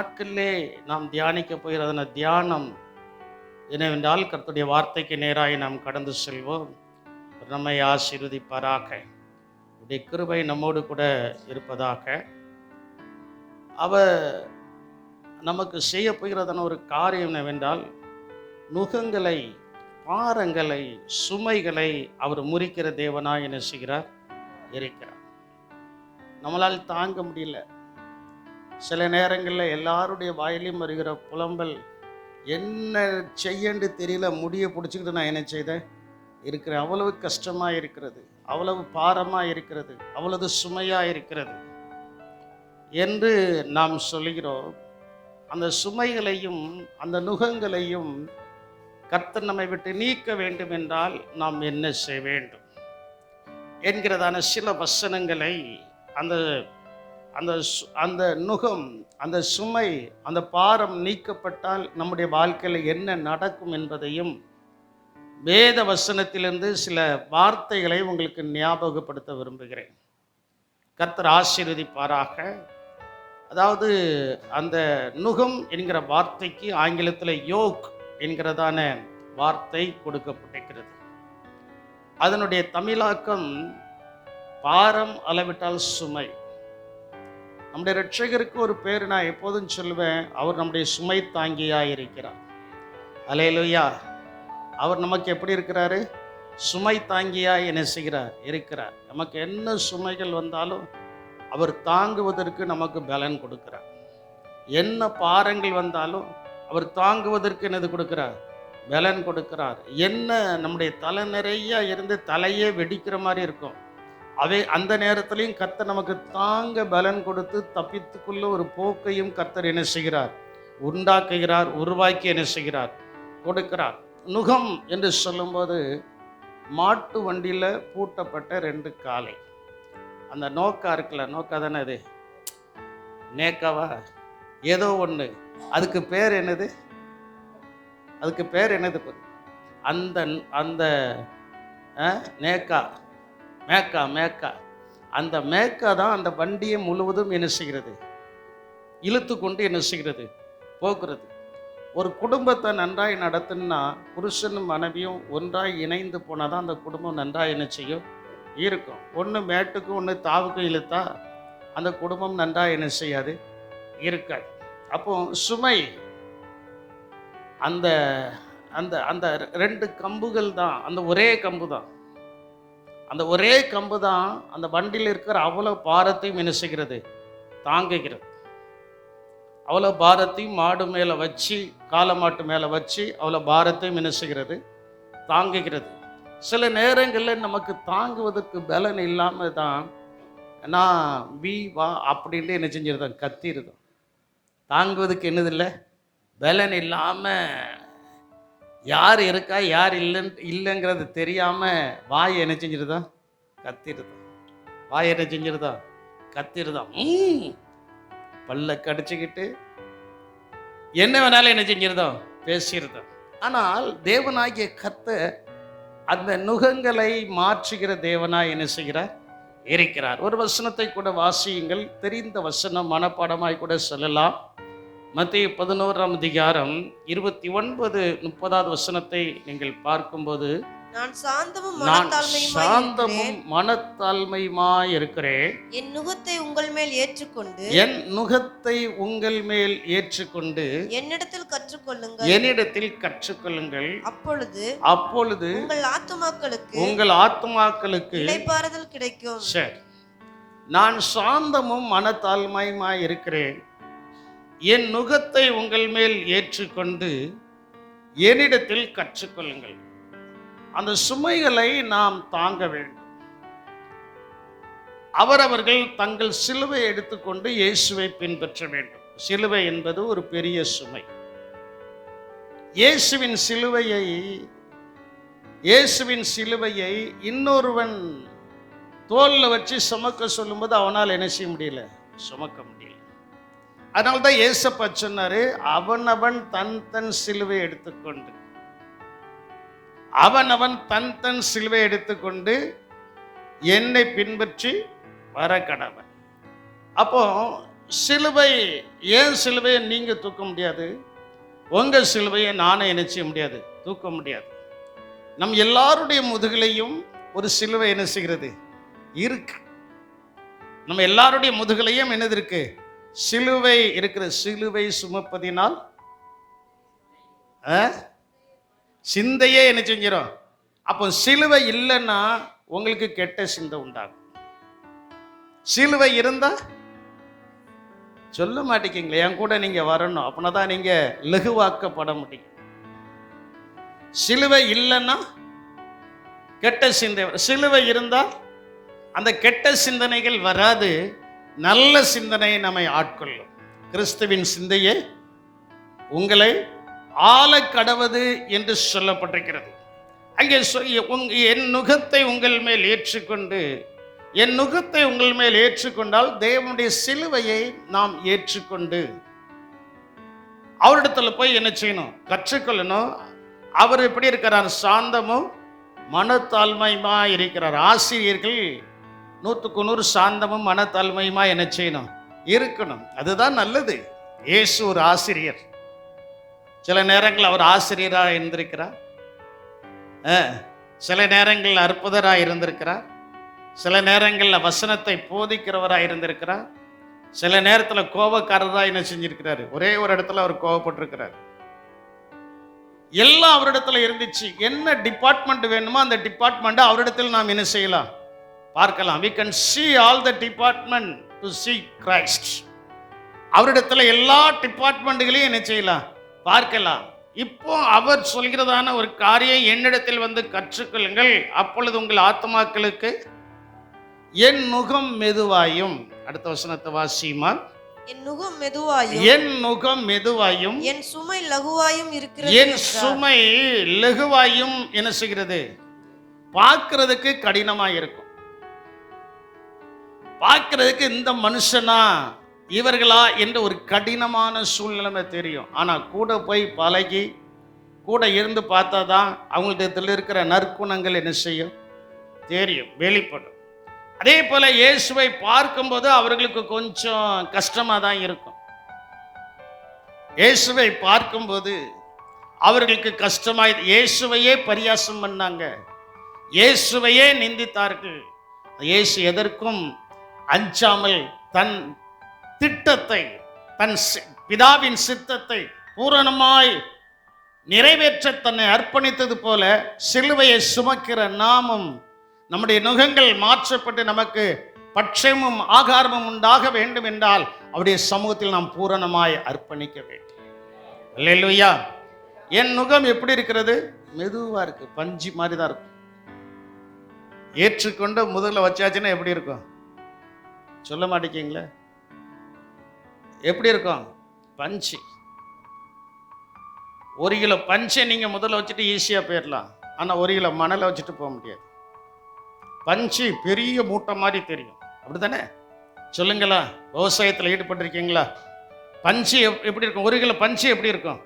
நாட்களிலே நாம் தியானிக்க போகிறதான தியானம் என்னவென்றால், கர்த்தருடைய வார்த்தைக்கு நேராய் நாம் கடந்து செல்வோம். நம்மை ஆசீர்வதிப்பாராக. உடைய கிருபை நம்மோடு கூட இருப்பதாக. அவர் நமக்கு செய்ய போகிறதான ஒரு காரியம் என்னவென்றால், நுகங்களை, பாரங்களை, சுமைகளை அவர் முறிக்கிற தேவனாய் என்ன செய்கிறார்? இருக்கிறார். நம்மளால் தாங்க முடியல. சில நேரங்களில் எல்லாருடைய வாயிலையும் வருகிற புலம்பல், என்ன செய்யன்னு தெரியல, முடியை பிடிச்சிக்கிட்டு நான் என்ன செய்தேன் இருக்கிறேன், அவ்வளவு கஷ்டமாக இருக்கிறது, அவ்வளவு பாரமாக இருக்கிறது, அவ்வளவு சுமையாக இருக்கிறது என்று நாம் சொல்கிறோம். அந்த சுமைகளையும் அந்த நுகங்களையும் கர்த்தர் நம்மை விட்டு நீக்க வேண்டும் என்றால் நாம் என்ன செய்ய வேண்டும் என்கிறதான சில வசனங்களை, அந்த அந்த அந்த நுகம், அந்த சுமை, அந்த பாரம் நீக்கப்பட்டால் நம்முடைய வாழ்க்கையில் என்ன நடக்கும் என்பதையும் வேத வசனத்திலிருந்து சில வார்த்தைகளை உங்களுக்கு ஞாபகப்படுத்த விரும்புகிறேன். கர்த்தர் ஆசீர்வதிப்பாராக. அதாவது அந்த நுகம் என்கிற வார்த்தைக்கு ஆங்கிலத்தில் யோக் என்கிறதான வார்த்தை கொடுக்கப்பட்டிருக்கிறது. அதனுடைய தமிழாக்கம் பாரம் அளவிட்டால் சுமை. நம்முடைய இரட்சகருக்கு ஒரு பேர் நான் எப்போதும் சொல்லுவேன், அவர் நம்முடைய சுமை தாங்கியாக இருக்கிறார். அல்லேலூயா. அவர் நமக்கு எப்படி இருக்கிறாரு? சுமை தாங்கியாக என்ன செய்கிறார்? இருக்கிறார். நமக்கு என்ன சுமைகள் வந்தாலும் அவர் தாங்குவதற்கு நமக்கு பலன் கொடுக்கிறார். என்ன பாரங்கள் வந்தாலும் அவர் தாங்குவதற்கு என்னது கொடுக்கிறார்? பலன் கொடுக்கிறார். என்ன நம்முடைய தலை நிறைய இருந்து தலையே வெடிக்கிற மாதிரி இருக்கும், அந்த நேரத்திலையும் கர்த்தர் நமக்கு தாங்க பலன் கொடுத்து தப்பித்துக்குள்ள ஒரு போக்கையும் கர்த்தர் என்ன செய்கிறார்? உண்டாக்குகிறார், உருவாக்கி என்ன செய்கிறார்? கொடுக்கிறார். நுகம் என்று சொல்லும்போது மாட்டு வண்டியில் பூட்டப்பட்ட 2 காலை, அந்த நோக்கா இருக்குல்ல, நோக்கா தானே அது, நேக்காவா ஏதோ ஒன்று, அதுக்கு பேர் என்னது? அதுக்கு பேர் என்னது? அந்த அந்த நேக்கா, மேக்கா, அந்த மேக்கா தான் அந்த வண்டியை முழுவதும் என்ன செய்கிறது? இழுத்து கொண்டு என்ன செய்கிறது? போக்குறது. ஒரு குடும்பத்தை நன்றாய் நடத்துன்னா புருஷனும் மனைவியும் ஒன்றாய் இணைந்து போனால் தான் அந்த குடும்பம் நன்றாய் என்ன செய்யும்? இருக்கும். ஒன்று மேட்டுக்கும் ஒன்று தாவுக்கும் இழுத்தா அந்த குடும்பம் நன்றாய் என்ன செய்யாது? இருக்காது. அப்போ சுமை, அந்த அந்த அந்த 2 கம்புகள் தான், அந்த ஒரே கம்பு தான், அந்த ஒரே கம்பு தான் அந்த வண்டியில் இருக்கிற அவ்வளோ பாரத்தையும் என்ன செய்கிறது? தாங்குகிறது. அவ்வளோ பாரத்தையும் மாடு மேலே வச்சு, காளமாட்டு மேலே வச்சு அவ்வளோ பாரத்தையும் என்ன செய்கிறது? தாங்குகிறது. சில நேரங்களில் நமக்கு தாங்குவதற்கு பலன் இல்லாமல் தான் நான் வா அப்படின்ட்டு என்ன செஞ்சிருந்தோம்? கத்திருந்தோம். தாங்குவதுக்கு என்னதில்லை? பலன் இல்லாமல், யார் இருக்கா யார் இல்லைங்கிறது தெரியாமல் வாய் என்ன செஞ்சிருந்தோம்? கத்திருந்தோம். வாய் என்ன செஞ்சிருந்தோம்? கத்திருந்தோம். பல்ல கடிச்சுக்கிட்டு என்ன வேணாலும் என்ன செஞ்சிருந்தோம்? பேசியிருந்தோம். ஆனால் தேவனாகிய கர்த்தர் அந்த நுகங்களை மாற்றுகிற தேவனாய் என்ன செய்கிறார்? இருக்கிறார். ஒரு வசனத்தை கூட வாசியுங்கள். தெரிந்த வசனம், மனப்பாடமாய் கூட சொல்லலாம். மத்தேயு 11ஆம் அதிகாரம் 29, 30வது வசனத்தை நீங்கள் பார்க்கும்போது, நான் சாந்தமும் மனத்தாழ்மையுமாய் இருக்கிறேன். என் நுகத்தை உங்கள் மேல் ஏற்றுக்கொண்டு என்னிடத்தில் கற்றுக்கொள்ளுங்கள். அப்பொழுது உங்கள் ஆத்துமாக்களுக்கு இளைப்பாறுதல் கிடைக்கும். சரி, நான் சாந்தமும் மனத்தாழ்மையுமாய் இருக்கிறேன், என் நுகத்தை உங்கள் மேல் ஏற்றுக்கொண்டு என்னிடத்தில் கற்றுக்கொள்ளுங்கள். அந்த சுமைகளை நாம் தாங்க வேண்டும். அவரவர்கள் தங்கள் சிலுவை எடுத்துக்கொண்டு இயேசுவை பின்பற்ற வேண்டும். சிலுவை என்பது ஒரு பெரிய சுமை. இயேசுவின் சிலுவையை இன்னொருவன் தோல்ல வச்சு சுமக்க சொல்லும்போது அவனால் என்ன செய்ய முடியல? சுமக்க முடியல. அதனால்தான் இயேசப்பா சொன்னாரு, அவனவன் தன் சிலுவை எடுத்துக்கொண்டு, அவனவன் தன் சிலுவை எடுத்துக்கொண்டு என்னை பின்பற்றி வர கடவன். அப்போ சிலுவை, ஏன் சிலுவையை நீங்க தூக்க முடியாது? உங்க சிலுவையை நானே என்ன செய்ய முடியாது, தூக்க முடியாது. நம் எல்லாருடைய முதுகிலையும் ஒரு சிலுவை என்ன செய்கிறது இருக்கு. நம்ம எல்லாருடைய முதுகிலையும் என்னது இருக்கு? சிலுவை இருக்கிற. சிலுவை சுமப்பதினால் சிந்தையே என்ன செஞ்சிடும். அப்போ சிலுவை இல்லைன்னா உங்களுக்கு கெட்ட சிந்தை உண்டாகும். சிலுவை இருந்தா சொல்ல மாட்டேங்கிங்களே, என் கூட நீங்க வரணும், அப்படின்னா தான் நீங்க லகுவாக்கப்பட முடியும். சிலுவை இல்லைன்னா கெட்ட சிந்தை. சிலுவை இருந்தால் அந்த கெட்ட சிந்தனைகள் வராது, நல்ல சிந்தனையை நம்மை ஆட்கொள்ளும். கிறிஸ்துவின் சிந்தையே உங்களை ஆள கடவது என்று சொல்லப்பட்டிருக்கிறது. அங்கே என் நுகத்தை உங்கள் மேல் ஏற்றுக்கொண்டு, என் நுகத்தை உங்கள் மேல் ஏற்றுக்கொண்டால் தேவனுடைய சிலுவையை நாம் ஏற்றுக்கொண்டு அவரிடத்துல போய் என்ன செய்யணும், கற்றுக்கொள்ளணும். அவர் எப்படி இருக்கிறார்? சாந்தமும் மனத்தாழ்மையுமா இருக்கிறார். ஆசிரியர்கள் 100% சாந்தமும் மனத்தாழ்மையுமா என்ன செய்யணும், இருக்கணும். அதுதான் நல்லது. இயேசு ஒரு ஆசிரியர். சில நேரங்கள் அவர் ஆசிரியராக இருந்திருக்கிறார், சில நேரங்களில் அற்புதராக இருந்திருக்கிறார், சில நேரங்களில் வசனத்தை போதிக்கிறவராக இருந்திருக்கிறார், சில நேரத்தில் கோபக்காரராக என்ன செஞ்சிருக்கிறாரு. ஒரே ஒரு இடத்துல அவர் கோபப்பட்டிருக்கிறார். எல்லாம் அவரிடத்துல இருந்துச்சு. என்ன டிபார்ட்மெண்ட் வேணுமோ அந்த டிபார்ட்மெண்ட் அவரிடத்தில் நாம் என்ன செய்யலாம், பார்க்கலாம். we can see all the department to see Christ. அவரிடத்துல எல்லா டிபார்ட்மெண்ட்டுகளையும் என்ன செய்யலாம், பார்க்கலாம். இப்போ அவர் சொல்கிறதான ஒரு காரியம், என்னிடத்தில் வந்து கற்றுக்கொள்ளுங்கள், அப்பொழுது உங்கள் ஆத்மாக்களுக்கு என் நுகம் மெதுவாயும். அடுத்த வசனத்தை வாசியுமா. என் நுகம் மெதுவாயும், என் நுகம் மெதுவாயும், என் சுமை லகுவாயும் இருக்கிறது. என் சுமை லகுவாயும் என்ன செய்கிறது, பார்க்கிறதுக்கு கடினமா இருக்கும். பார்க்கிறதுக்கு இந்த மனுஷனா இவர்களா என்ற ஒரு கடினமான சூழ்நிலைமை தெரியும். ஆனா கூட போய் பழகி கூட இருந்து பார்த்தா தான் அவங்கள்ட்ட இருக்கிற நற்குணங்கள் என்ன செய்யும், தெரியும், வெளிப்படும். அதே போல இயேசுவை பார்க்கும்போது அவர்களுக்கு கொஞ்சம் கஷ்டமா தான் இருக்கும். இயேசுவை பார்க்கும்போது அவர்களுக்கு கஷ்டமாய், இயேசுவையே பரியாசம் பண்ணாங்க, இயேசுவையே நிந்தித்தார்கள். இயேசு எதற்கும் அஞ்சாமல் தன் திட்டத்தை, தன் பிதாவின் சித்தத்தை பூரணமாய் நிறைவேற்ற தன்னை அர்ப்பணித்தது போல சிலுவையை சுமக்கிற நாமும் நம்முடைய நுகங்கள் மாற்றப்பட்டு நமக்கு பட்சமும் ஆகாரமும் உண்டாக வேண்டும் என்றால் அவருடைய சமூகத்தில் நாம் பூரணமாய் அர்ப்பணிக்க வேண்டும். அல்லேலூயா. என் நுகம் எப்படி இருக்கிறது, மெதுவா இருக்கு, பஞ்சு மாதிரி தான் இருக்கும். ஏற்றுக்கொண்டு முதல்ல வச்சாச்சுன்னா எப்படி இருக்கும், சொல்ல மாட்டேங்கிங்களே, எப்படி இருக்கும், பஞ்சு. 1 கிலோ பஞ்சை நீங்க முதல்ல வச்சுட்டு ஈஸியா போயிடலாம், ஆனா 1 கிலோ மணலை வச்சுட்டு போக முடியாது. பஞ்சு பெரிய மூட்டை மாதிரி தெரியும், அப்படித்தானே? சொல்லுங்களா, விவசாயத்தில் ஈடுபட்டிருக்கீங்களா? பஞ்சு எப்படி இருக்கும், 1 கிலோ பஞ்சு எப்படி இருக்கும்?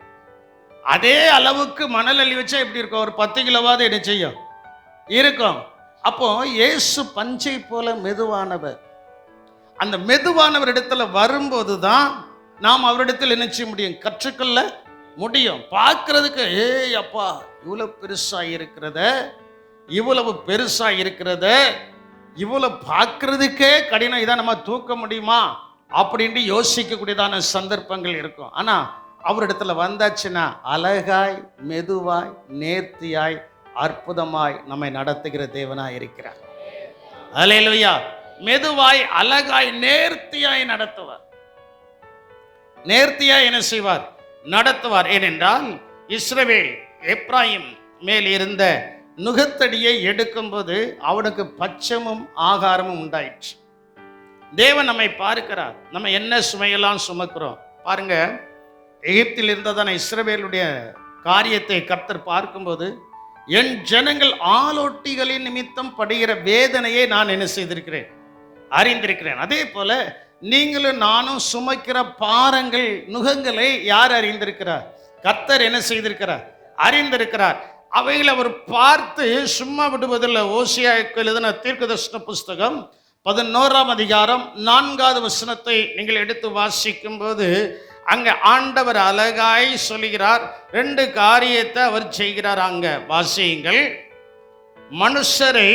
அதே அளவுக்கு மணல் அள்ளி வச்சா எப்படி இருக்கும், ஒரு 10 கிலோவாவது என்ன செய்யும், இருக்கும். அப்போ இயேசு பஞ்சை போல மெதுவானவர். அந்த மெதுவானவர் இடத்துல வரும்போது தான் நாம் அவரிடத்தில் என்ன செய்ய முடியும், கற்றுக்கொள்ள முடியும். பார்க்கறதுக்கு ஏய் அப்பா இவ்வளவு பெருசா இருக்கிறத, இவ்வளவு பெருசா இருக்கிறத, இவ்வளவு பார்க்கறதுக்கே கடினம், இதான் நம்ம தூக்க முடியுமா அப்படின்ட்டு யோசிக்கக்கூடியதான சந்தர்ப்பங்கள் இருக்கும். ஆனா அவரிடத்துல வந்தாச்சுன்னா அழகாய், மெதுவாய், நேர்த்தியாய், அற்புதமாய் நம்மை நடத்துகிற தேவனாய் இருக்கிறார். அல்லேலூயா. மெதுவாய், அழகாய், நேர்த்தியாய் நடத்துவார். நேர்த்தியாய் என்ன செய்வார், நடத்துவார். ஏனென்றால் இஸ்ரவேல் எப்ராயிம் மேல் இருந்த நுகத்தடியை எடுக்கும்போது அவனுக்கு பட்சமும் ஆகாரமும் உண்டாயிற்று. தேவன் நம்மை பார்க்கிறார், நம்ம என்ன சுமையெல்லாம் சுமக்கிறோம் பாருங்க. எகிப்தில் இருந்ததான இஸ்ரவேலுடைய காரியத்தை கர்த்தர் பார்க்கும்போது, என் ஜனங்கள் ஆலோட்டிகளின் நிமித்தம் படுகிற வேதனையை நான் என்ன செய்திருக்கிறேன், அறிந்திருக்கிறேன். அதே போல நீங்களும் நானும் சுமக்கிற பாரங்கள், நுகங்களை யார் அறிந்திருக்கிறார், கர்த்தர் என்ன செய்திருக்கிறார், அறிந்திருக்கிறார். அவைகளை அவர் பார்த்து சும்மா விடுவதில்லை. ஓசியாவுக்கு எழுதின தீர்க்கதரிசன புஸ்தகம் 11ஆம் அதிகாரம் 4வது வசனத்தை நீங்கள் எடுத்து வாசிக்கும் போது அங்க ஆண்டவர் அழகாய் சொல்லுகிறார். 2 காரியத்தை அவர் செய்கிறார். அங்க வாசியுங்கள். மனுஷரை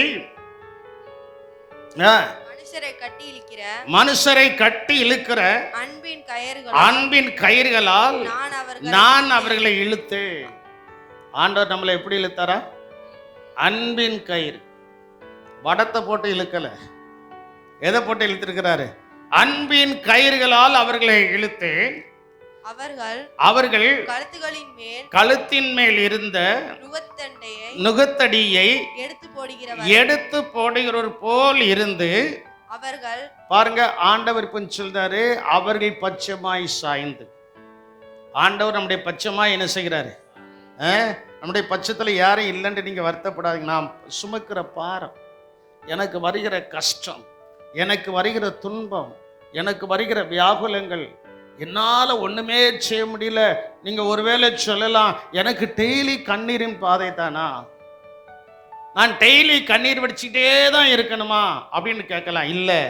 கட்டி இழுக்கிற அன்பின் கயிறுகளால் நான் அவர்களை இழுத்தேன். ஆண்டவர் நம்மளை எப்படி இழுத்தாரா? அன்பின் கயிறு. வடத்தை போட்டு இழுக்கல. எதை போட்டு இழுத்திருக்கிறாரு? அன்பின் கயிறுகளால் அவர்களை இழுத்தேன். அவர்கள் கழுத்தின் மேல் இருந்த நுகத்தடியை எடுத்து போடுகிறவர் போல் இருந்து, பாருங்க, ஆண்டவர் சொல்றாரு, அவர்கள் பட்சமாய் சாய்ந்து. ஆண்டவர் நம்முடைய பட்சமாய் என்ன செய்கிறாரு? நம்முடைய பட்சத்துல யாரும் இல்லைன்னு நீங்க வருத்தப்படாதீங்க. நாம் சுமக்கிற பாரம், எனக்கு வருகிற கஷ்டம், எனக்கு வருகிற துன்பம், எனக்கு வருகிற வியாகுலங்கள், என்னால் ஒன்றுமே செய்ய முடியல. நீங்கள் ஒருவேளை சொல்லலாம், எனக்கு டெய்லி கண்ணீரின் பாதை தானா, நான் டெய்லி கண்ணீர் வடிச்சுக்கிட்டே தான் இருக்கணுமா அப்படின்னு கேட்கலாம். இல்லை,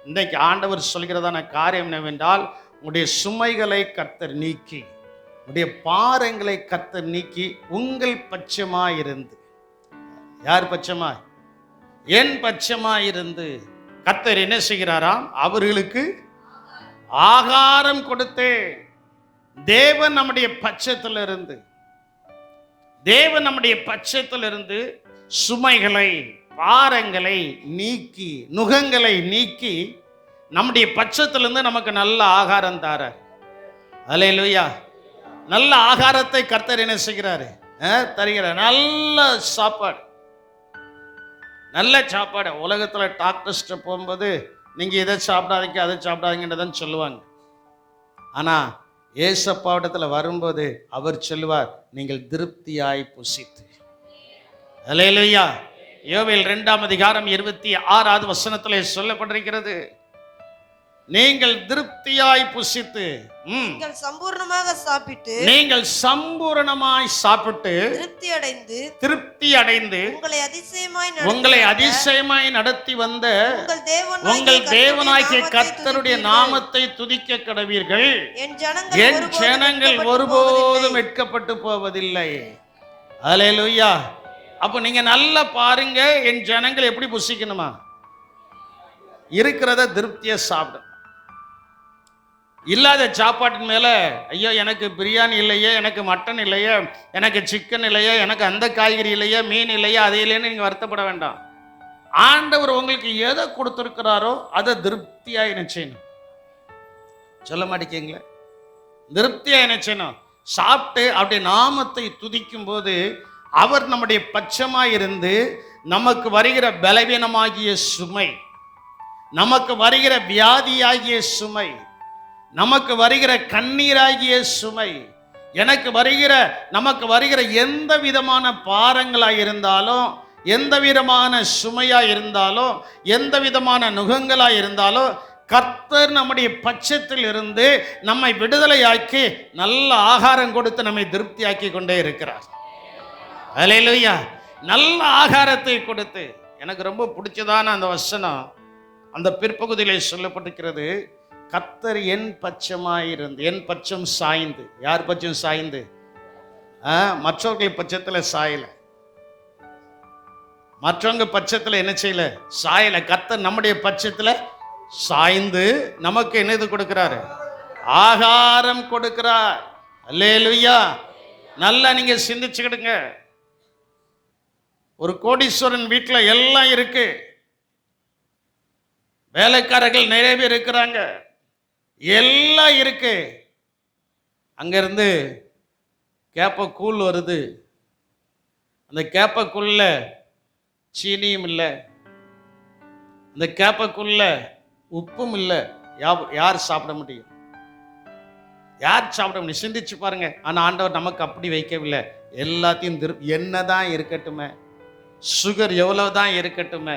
இன்றைக்கு ஆண்டவர் சொல்கிறதான காரியம் என்னவென்றால், உங்களுடைய சுமைகளை கர்த்தர் நீக்கி, உங்களுடைய பாரங்களை கர்த்தர் நீக்கி, உங்கள் பட்சமாயிருந்து. யார் பட்சமாய்? என் பட்சமாயிருந்து கர்த்தர் என்ன செய்கிறாராம்? அவர்களுக்கு ஆகாரம் கொடுத்தே. தேவன் நம்முடைய பட்சத்திலிருந்து, தேவன் நம்முடைய பட்சத்திலிருந்து சுமைகளை, பாரங்களை நீக்கி, நுகங்களை நீக்கி, நம்முடைய பட்சத்திலிருந்து நமக்கு நல்ல ஆகாரம் தாரார். அல்லேலூயா. நல்ல ஆகாரத்தை கர்த்தர் என்ன செய்கிறாரு? தருகிறார். நல்ல சாப்பாடு, நல்ல சாப்பாடு. உலகத்துல டாக்டர்ஸ்ட போகும்போது நீங்க இதை சாப்பிடாதீங்க, அதை சாப்பிடாதீங்கன்றதான் சொல்லுவாங்க. ஆனா ஏசப்பாவிடத்துல வரும்போது அவர் சொல்லுவார், நீங்கள் திருப்தியாய் புசித்து. அல்லேலூயா. யோவேல் 2ஆம் அதிகாரம் 26வது வசனத்திலே சொல்லப்பட்டிருக்கிறது, நீங்கள் திருப்தியாய் புசித்து, நீங்கள் சம்பூர்ணமாக சாப்பிட்டு, நீங்கள் சம்பூர்ணமாய் சாப்பிட்டு திருப்தி அடைந்து உங்களை அதிசயமாய் நடத்தி வந்த உங்கள் தேவனாகிய கர்த்தருடைய நாமத்தை துதிக்க கடவீர்கள். என் ஜனங்கள் ஒருபோதும் வெட்கப்பட்டு போவதில்லை. அல்லேலூயா. அப்போ நீங்க நல்லா பாருங்க, என் ஜனங்கள் எப்படி புசிக்கணுமா? இருக்கிறத திருப்தியா சாப்பிடும். இல்லாத சாப்பாட்டின் மேல, ஐயோ எனக்கு பிரியாணி இல்லையே, எனக்கு மட்டன் இல்லையே, எனக்கு சிக்கன் இல்லையே, எனக்கு அந்த காய்கறி இல்லையே, மீன் இல்லையே, அது இல்லைன்னு நீங்க வருத்தப்பட வேண்டாம். ஆண்டவர் உங்களுக்கு எதை கொடுத்திருக்கிறாரோ அதை திருப்தியா என்ன செய்யணும்? சொல்ல மாட்டேங்களே, திருப்தியா என்ன செய்யணும்? சாப்பிட்டு அப்படியே நாமத்தை துதிக்கும் போது அவர் நம்முடைய பட்சமாயிருந்து நமக்கு வருகிற பலவீனமாகிய சுமை, நமக்கு வருகிற வியாதியாகிய சுமை, நமக்கு வருகிற கண்ணீராகிய சுமை, நமக்கு வருகிற எந்த விதமான பாரங்களாக இருந்தாலும், எந்த விதமான சுமையாக இருந்தாலும், எந்த விதமான நுகங்களாக இருந்தாலும், கர்த்தர் நம்முடைய பட்சத்தில் இருந்து நம்மை விடுதலையாக்கி நல்ல ஆகாரம் கொடுத்து நம்மை திருப்தியாக்கி கொண்டே இருக்கிறார். அல்லேலூயா. நல்ல ஆகாரத்தை கொடுத்து. எனக்கு ரொம்ப பிடிச்சதான அந்த வசனம் அந்த பிற்பகுதியிலே சொல்லப்பட்டிருக்கிறது, கர்த்தர் என் பட்சமாயிருந்து, என் பட்சம் சாய்ந்து. யார் பட்சம் சாய்ந்து? மற்றவர்கள் பட்சத்தில் சாயல, மற்றவங்க பட்சத்தில் என்ன செய்யல? சாயல. கர்த்தர் நம்முடைய பட்சத்தில் சாய்ந்து நமக்கு என்னது கொடுக்கிறாரு? ஆகாரம் கொடுக்கிறார். அல்லேலூயா. நல்லா நீங்க சிந்திச்சுக்கிடுங்க. ஒரு கோடீஸ்வரன் வீட்டில் எல்லாம் இருக்கு, வேலைக்காரர்கள் நிறைய பேர் இருக்கிறாங்க, எல்லாம் இருக்கு. அங்கிருந்து கேப்ப கூழ் வருது. அந்த கேப்பக்குள்ள சீனியும் இல்லை, அந்த கேப்பக்குள்ள உப்பும் இல்லை. யார் சாப்பிட முடியும்? யார் சாப்பிட முடியும்? சிந்திச்சு பாருங்க. ஆனால் ஆண்டவர் நமக்கு அப்படி வைக்கவில்லை. எல்லாத்தையும் என்னதான் இருக்கட்டுமே, சுகர் எவ்வளவுதான் இருக்கட்டுமே,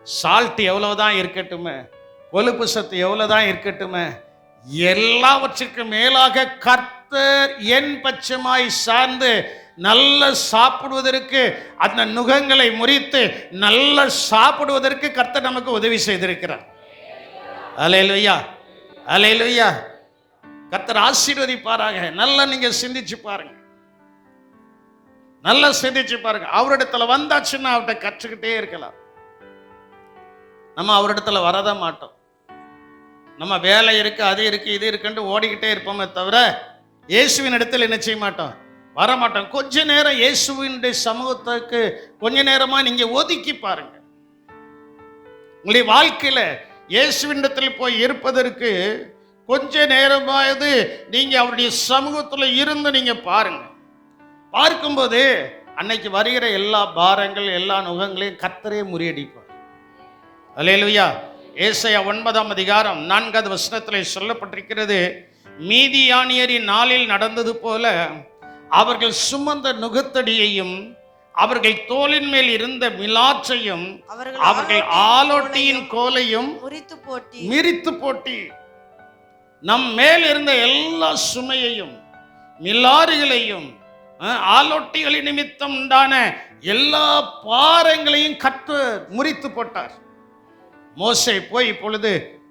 சால்ட் எவ்வளவுதான் இருக்கட்டுமே, கொழுப்பு சத்து எவ்வளவுதான் இருக்கட்டுமே, எல்லாவற்றுக்கும் மேலாக கர்த்தர் என் பட்சமாய் சார்ந்து நல்ல சாப்பிடுவதற்கு, அந்த நுகங்களை முறித்து நல்ல சாப்பிடுவதற்கு கர்த்தர் நமக்கு உதவி செய்திருக்கிறார். அல்லேலூயா, அல்லேலூயா. கர்த்தர் ஆசீர்வதிப்பாராக. நல்லா நீங்க சிந்திச்சு பாருங்க, நல்லா சிந்திச்சு பாருங்க. அவரிடத்துல வந்தாச்சுன்னா அவர்கிட்ட கற்றுக்கிட்டே இருக்கலாம். நம்ம அவரிடத்துல வரதான் மாட்டோம். நம்ம வேலை இருக்கு, அது இருக்கு, இது இருக்குன்னு ஓடிக்கிட்டே இருப்போமே தவிர இயேசுவின் இடத்துல என்ன செய்ய மாட்டோம், வரமாட்டோம். கொஞ்ச நேரம் இயேசுவினுடைய சமூகத்துக்கு கொஞ்ச நேரமா நீங்க ஒதுக்கி பாருங்க. உங்களுடைய வாழ்க்கையில இயேசுவின் இடத்துல போய் இருப்பதற்கு கொஞ்ச நேரமாவது நீங்க அவருடைய சமூகத்துல இருந்து நீங்க பாருங்க. பார்க்கும்போது அன்னைக்கு வருகிற எல்லா பாரங்கள், எல்லா நுகங்களையும் கர்த்தரே முறியடிப்பார். அல்லேலூயா. ஏசாயா 9ஆம் அதிகாரம் 4வது வசனத்திலே சொல்லப்பட்டிருக்கிறது, மீதியானியரின் நாளில் நடந்தது போல அவர்கள் சுமந்த நுகத்தடியையும் அவர்கள் தோளின் மேல் இருந்த மிலாற்றையும் அவர்கள் ஆலோட்டியின் கோலையும் மிரித்து போட்டி நம் மேல் இருந்த எல்லா சுமையையும் மிலாறுகளையும் ஆலோட்டிகளின் நிமித்தம் உண்டான எல்லா பாரங்களையும் முறித்து போட்டார். மோசே போய் இப்பொழுது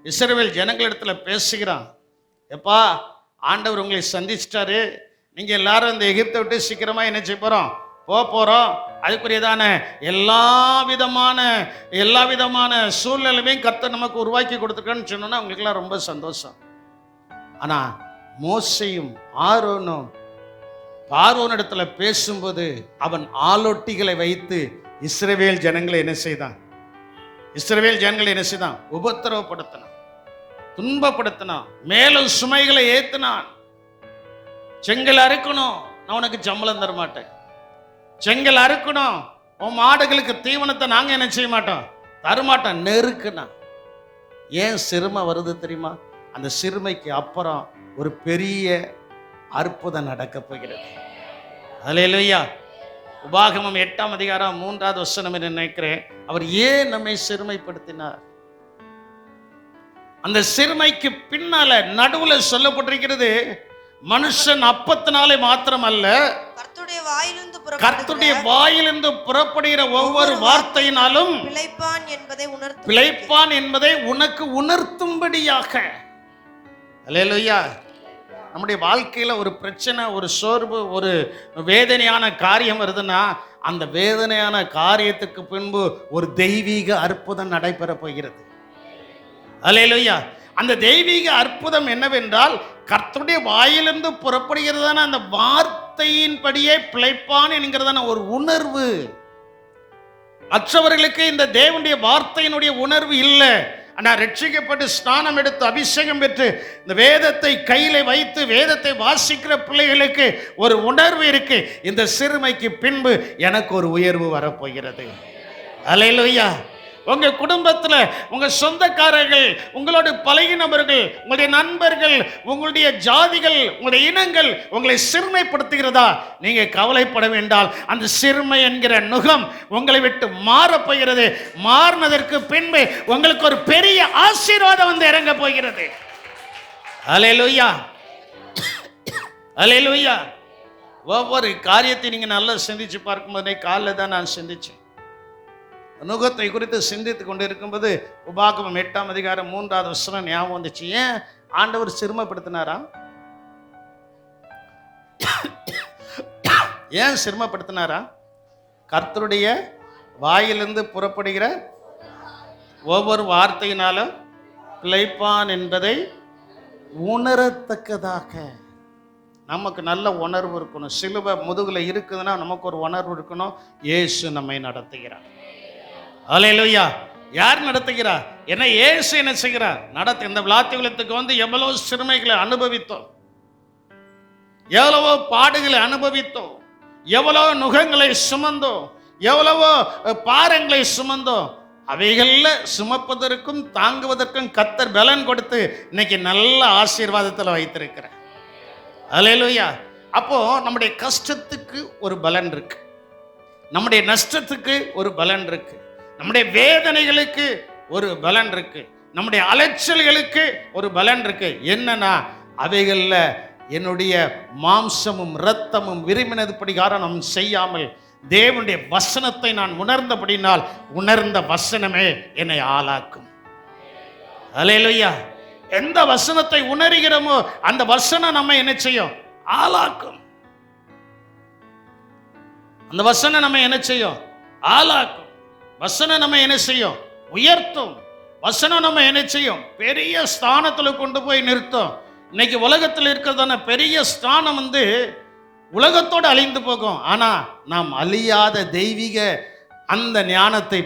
இஸ்ரவேல் ஜனங்களிடத்துல பேசுகிறான். எப்பா, ஆண்டவர் உங்களை சந்திச்சிட்டாரு, நீங்க எல்லாரும் இந்த எகிப்தை விட்டு சீக்கிரமா என்ன செய்ய போறோம். அதுக்குரியதான எல்லா விதமான சூழ்நிலையும் கர்த்தர் நமக்கு உருவாக்கி கொடுத்துருக்கான்னு சொன்னோன்னா அவங்களுக்கெல்லாம் ரொம்ப சந்தோஷம். ஆனா மோசேயும் ஆரோனும் பார்வோனிடத்துல பேசும்போது அவன் ஆலோட்டிகளை வைத்து இஸ்ரவேல் ஜனங்களை என்ன செய்தான், உபத்திரவப்படுத்தினான், துன்பப்படுத்தினான், மேலும் சுமைகளை ஏத்தினான். செங்கல் அறுக்கணும், நான் உனக்கு சம்பளம் தர மாட்டேன். செங்கல் அறுக்கணும், உன் மாடுகளுக்கு தீவனத்தை நாங்க என்ன செய்ய மாட்டோம், தரமாட்டோம். நெருக்குனா ஏன் சிறுமை வருது தெரியுமா? அந்த சிறுமைக்கு அப்புறம் ஒரு பெரிய அற்புதம் நடக்க போகிறது. அல்லேலூயா. உபாகமம் 8ஆம் அதிகாரம் 3வது வசனம் என்று நினைக்கிறேன். அவர் ஏன் நம்மை சிறுமைப்படுத்தினார்? அந்த சிறுமைக்கு பின்னால நடுவுல சொல்லப்பட்டிருக்கிறது, மனுஷன் அப்பத்தினாலே மாத்திரம் அல்ல, கர்த்தருடைய வாயிலிருந்து புறப்படுகிற ஒவ்வொரு வார்த்தையினாலும் பிழைப்பான் என்பதை உனக்கு உணர்த்தும்படியாக. அல்லேலூயா. நம்முடைய வாழ்க்கையில ஒரு பிரச்சனை, ஒரு சோர்வு, ஒரு வேதனையான காரியம் வருதுன்னா அந்த வேதனையான காரியத்துக்கு பின்பு ஒரு தெய்வீக அற்புதம் நடைபெற போகிறது. அல்லேலூயா. அந்த தெய்வீக அற்புதம் என்னவென்றால், கர்த்தருடைய வாயிலிருந்து புறப்படுகிறதான அந்த வார்த்தையின்படியே பிழைப்பான் என்கிறதான ஒரு உணர்வு. மற்றவர்களுக்கு இந்த தேவனுடைய வார்த்தையினுடைய உணர்வு இல்லை. ஆனால் ரட்சிக்கப்பட்டு ஸ்நானம் எடுத்து அபிஷேகம் பெற்று இந்த வேதத்தை கையில வைத்து வேதத்தை வாசிக்கிற பிள்ளைகளுக்கு ஒரு உணர்வு இருக்கு. இந்த சிறுமைக்கு பின்பு எனக்கு ஒரு உயர்வு வரப்போகிறது. அல்லேலூயா. உங்க குடும்பத்துல உங்க சொந்தக்காரர்கள், உங்களோட பழகினவர்கள், உங்களுடைய நண்பர்கள், உங்களுடைய ஜாதிகள், உங்களுடைய இனங்கள் உங்களை சிறுமைப்படுத்துகிறதா? நீங்க கவலைப்பட வேண்டாம். அந்த சிறுமை என்கிற நுகம் உங்களை விட்டு மாறப்போகிறது. மாறினதற்கு பின்பு உங்களுக்கு ஒரு பெரிய ஆசீர்வாதம் வந்து இறங்க போகிறது. அல்லேலூயா, அல்லேலூயா. ஒவ்வொரு காரியத்தை நீங்க நல்லா சிந்திச்சு பார்க்கும்போதே, காலைல தான் நான் சிந்திச்சேன். நுகத்தை குறித்து சிந்தித்து கொண்டு இருக்கும்போது உபாகமம் 8ஆம் அதிகாரம் 3வது வசனம் ஞாபகம் வந்துச்சு. ஏன் ஆண்டவர் சிறுமைப்படுத்தினாரா? ஏன் சிறுமைப்படுத்தினாரா? கர்த்தருடைய வாயிலிருந்து புறப்படுகிற ஒவ்வொரு வார்த்தையினாலும் பிழைப்பான் என்பதை உணரத்தக்கதாக. நமக்கு நல்ல உணர்வு இருக்கணும். சிலுவை முதுகுல இருக்குதுன்னா நமக்கு ஒரு உணர்வு இருக்கணும். இயேசு நம்மை நடத்துகிறார். அல்லேலூயா. யார் நடத்துகிறார்? என்ன இயேசு என்ன செய்கிறார்? இந்த விளாத்திகுலத்துக்கு வந்து எவ்வளவு சிறுமைகளை அனுபவித்தோம், எவ்வளவோ பாடுகளை அனுபவித்தோம், எவ்வளவோ நுகங்களை சுமந்தோம், எவ்வளவோ பாரங்களை சுமந்தோம். அவைகள்ல சுமப்பதற்கும் தாங்குவதற்கும் கர்த்தர் பலன் கொடுத்து இன்னைக்கு நல்ல ஆசீர்வாதத்தில் வைத்திருக்கிறார். அல்லேலூயா. அப்போ நம்முடைய கஷ்டத்துக்கு ஒரு பலன் இருக்கு, நம்முடைய நஷ்டத்துக்கு ஒரு பலன் இருக்கு, நம்முடைய வேதனைகளுக்கு ஒரு பலன் இருக்கு, நம்முடைய அலைச்சல்களுக்கு ஒரு பலன் இருக்கு. என்னன்னா அவைகள்ல என்னுடைய மாம்சமும் இரத்தமும் விரும்பினது படிகாரம் செய்யாமல் தேவனுடைய வசனத்தை நான் உணர்ந்தபடினால் உணர்ந்த வசனமே என்னை ஆளாக்கும். அல்லேலூயா. எந்த வசனத்தை உணர்கிறோமோ அந்த வசனம் நம்ம என்ன செய்யும்? ஆளாக்கும். அந்த வசனம் நம்ம என்ன செய்யும்? ஆளாக்கும். வசனம் நம்ம என்ன செய்யும்? உயர்த்தும். வசனம் நம்ம என்ன செய்யும்? பெரிய ஸ்தானத்துல கொண்டு போய் நிறுத்தும். இன்னைக்கு உலகத்தில் இருக்கிறதான பெரிய ஸ்தானம் உலகத்தோடு அழிந்து போகும். ஆனா நாம் அழியாத தெய்வீக அந்த ஞானத்தை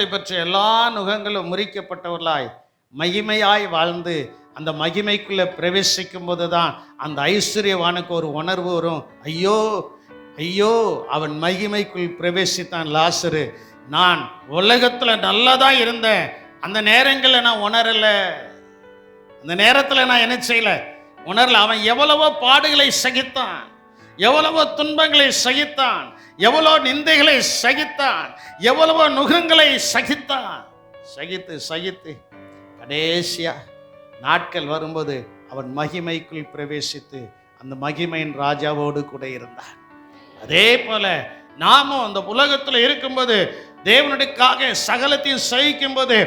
பெற்று எல்லா நுகங்களும் முறிக்கப்பட்டவர்களாய் மகிமையாய் வாழ்ந்து அந்த மகிமைக்குள்ள பிரவேசிக்கும் போதுதான் அந்த ஐஸ்வர்யவானுக்கு ஒரு உணர்வு வரும். ஐயோ ஐயோ, அவன் மகிமைக்குள் பிரவேசித்தான் லாசரு. நான் உலகத்துல நல்லதான் இருந்தேன், அந்த நேரங்களில் நான் உணரல, அந்த நேரத்தில் நான் என்ன செய்யல, உணரல. அவன் எவ்வளவோ பாடுகளை சகித்தான், எவ்வளவோ துன்பங்களை சகித்தான், எவ்வளோ நிந்தைகளை சகித்தான், எவ்வளவோ நுகங்களை சகித்தான். சகித்து கடைசியா நாட்கள் வரும்போது அவன் மகிமைக்குள் பிரவேசித்து அந்த மகிமையின் ராஜாவோடு கூட இருந்தான். அதே போல நாமும் அந்த உலகத்தில் இருக்கும்போது தேவனுக்காக சகலத்தையும் சகிக்கும் போது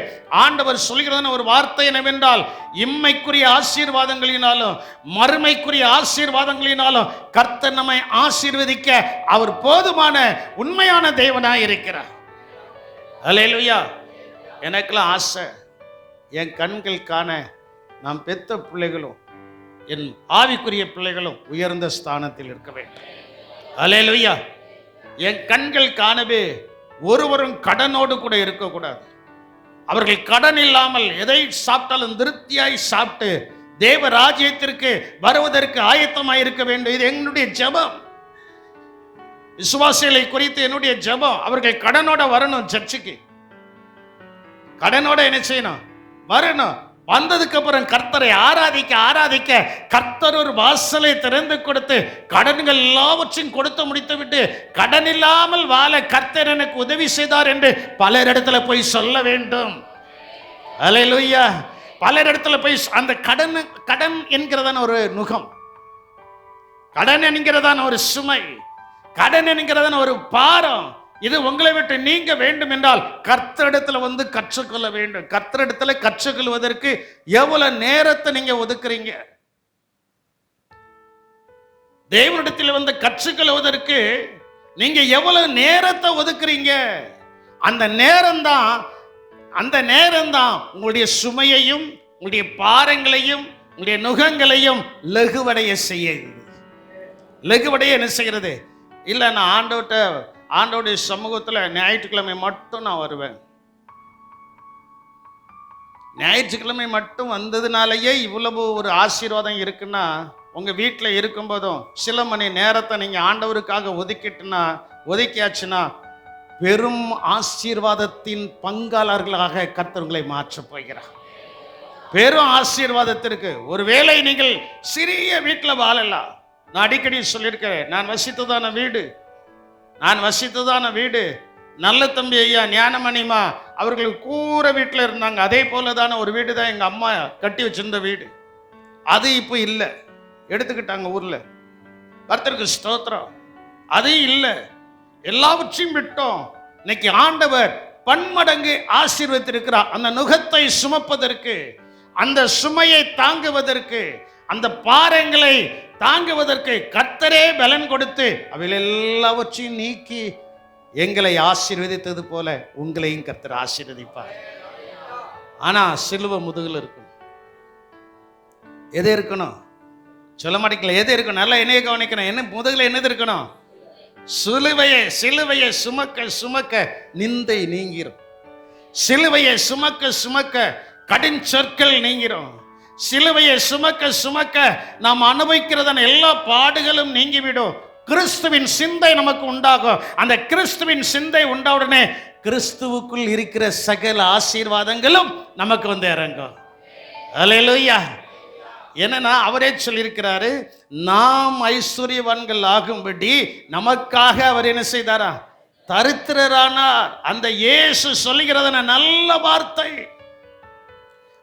ஆண்டவர் சொல்கிறதான ஒரு வார்த்தை என்னவென்றால், இம்மைக்குரிய ஆசீர்வாதங்களினாலும் மறுமைக்குரிய ஆசீர்வாதங்களினாலும் கர்த்தர் நம்மை ஆசீர்வதிக்க அவர் போதுமான உண்மையான தேவனாய் இருக்கிறார். அல்லேலூயா. எனக்கெல்லாம் ஆசை, என் கண்கள் காண நாம் பெத்த பிள்ளைகளும் என் ஆவிக்குரிய பிள்ளைகளும் உயர்ந்த ஸ்தானத்தில் இருக்க வேண்டும். அல்லேலூயா. என் கண்கள் காணவே ஒருவரும் கடனோடு கூட இருக்கக்கூடாது. அவர்கள் கடன் இல்லாமல் எதை சாப்பிட்டாலும் திருப்தியாய் சாப்பிட்டு தேவ ராஜ்யத்திற்கு வருவதற்கு ஆயத்தமாய் இருக்க வேண்டும். இது என்னுடைய ஜெபம். விசுவாசிகளை குறித்து என்னுடைய ஜெபம். அவர்கள் கடனோட வரணும், சர்ச்சுக்கு கடனோட என்ன செய்யணும்? வரணும். வந்ததுக்கு அப்புறம் கர்த்தரை ஆராதிக்க கர்த்தர் ஒரு வாசலை திறந்து கொடுத்து கடன்கள் எல்லாவற்றையும் கொடுத்து முடித்து விட்டு கடன் இல்லாமல் வாழ கர்த்தர் எனக்கு உதவி செய்தார் என்று பலரிடத்துல போய் சொல்ல வேண்டும். அல்லேலூயா. பலரிடத்துல போய் அந்த கடன் என்கிறதான ஒரு நுகம், கடன் என்கிறதான ஒரு சுமை, கடன் என்கிறதான ஒரு பாரம், இது உங்களை விட்டு நீங்க வேண்டும் என்றால் கர்த்தரிடத்துல கற்றுக்கொள்ள வேண்டும். கர்த்தரிடத்துல கற்றுக்கொள்வதற்கு எவ்வளவு நேரத்தை நீங்க ஒதுக்குறீங்க? தேவனிடத்தில் கற்றுக்கொள்வதற்கு நீங்க எவ்வளவு நேரத்தை ஒதுக்குறீங்க? அந்த நேரம்தான் உங்களுடைய சுமையையும் உங்களுடைய பாரங்களையும் உங்களுடைய நுகங்களையும் லகுவடைய என்ன செய்கிறது? இல்ல, நான் ஆண்டோடைய சமூகத்தில் ஞாயிற்றுக்கிழமை மட்டும் நான் வருவேன். ஞாயிற்றுக்கிழமை மட்டும் வந்ததுனாலேயே இவ்வளவு ஒரு ஆசீர்வாதம் இருக்குன்னா, உங்க வீட்டில் இருக்கும்போதும் சில மணி நேரத்தை நீங்க ஆண்டவருக்காக ஒதுக்கியாச்சுன்னா பெரும் ஆசீர்வாதத்தின் பங்காளர்களாக கர்த்தர் உங்களை மாற்றப் போகிறார். பெரும் ஆசீர்வாதத்திற்கு. ஒருவேளை நீங்கள் சிறிய வீட்டில் வாழலாம். நான் அடிக்கடி சொல்லியிருக்கிறேன், நான் வசித்ததான வீடு நல்ல தம்பி ஐயா ஞானமணிமா அவர்கள் கூரை வீட்டில் இருந்தாங்க. அதே போல தான ஒரு வீடு தான் எங்கள் அம்மா கட்டி வச்சிருந்த வீடு. அது இப்போ இல்லை, எடுத்துக்கிட்டாங்க ஊரில். கர்த்தருக்கு ஸ்தோத்திரம். அது இல்லை, எல்லாவற்றையும் விட்டோம். இன்னைக்கு ஆண்டவர் பன்மடங்கு ஆசீர்வதித்திருக்கிறார். அந்த நுகத்தை சுமப்பதற்கு, அந்த சுமையை தாங்குவதற்கு, அந்த பாரங்களை தாங்குவதற்கு கர்த்தரே பலன் கொடுத்து அவைகள் எல்லாவற்றையும் நீக்கி எங்களை ஆசீர்வதித்தது போல உங்களையும் கர்த்தர் ஆசீர்வதிப்பார். ஆனா சிலுவை முதுகுல இருக்கணும். எது இருக்கணும்? சொல்ல மாட்டேங்கல. எது இருக்கணும்? நல்லா என்னைய கவனிக்கணும். என்ன முதுகுல என்னது இருக்கணும்? சிலுவையை சுமக்க நிந்தை நீங்கிரும். சிலுவையை சுமக்க கடின் சொற்கள் நீங்கிரும். சிலுவையை சுமக்க நாம் அனுபவிக்கிறதான எல்லா பாடுகளும் நீங்கிவிடும். கிறிஸ்துவின் சிந்தை நமக்கு உண்டாகும். அந்த கிறிஸ்துவின் சிந்தை உண்டவுடனே கிறிஸ்துவுக்குள் இருக்கிற சகல ஆசீர்வாதங்களும் நமக்கு இறங்கும். அல்லேலூயா. என்னன்னா அவரே சொல்லியிருக்கிறாரு, நாம் ஐஸ்வர்யவான்கள் ஆகும்படி நமக்காக அவர் என்ன செய்தாரா? தரித்திரரானார். அந்த இயேசு சொல்லுகிறதான நல்ல வார்த்தை.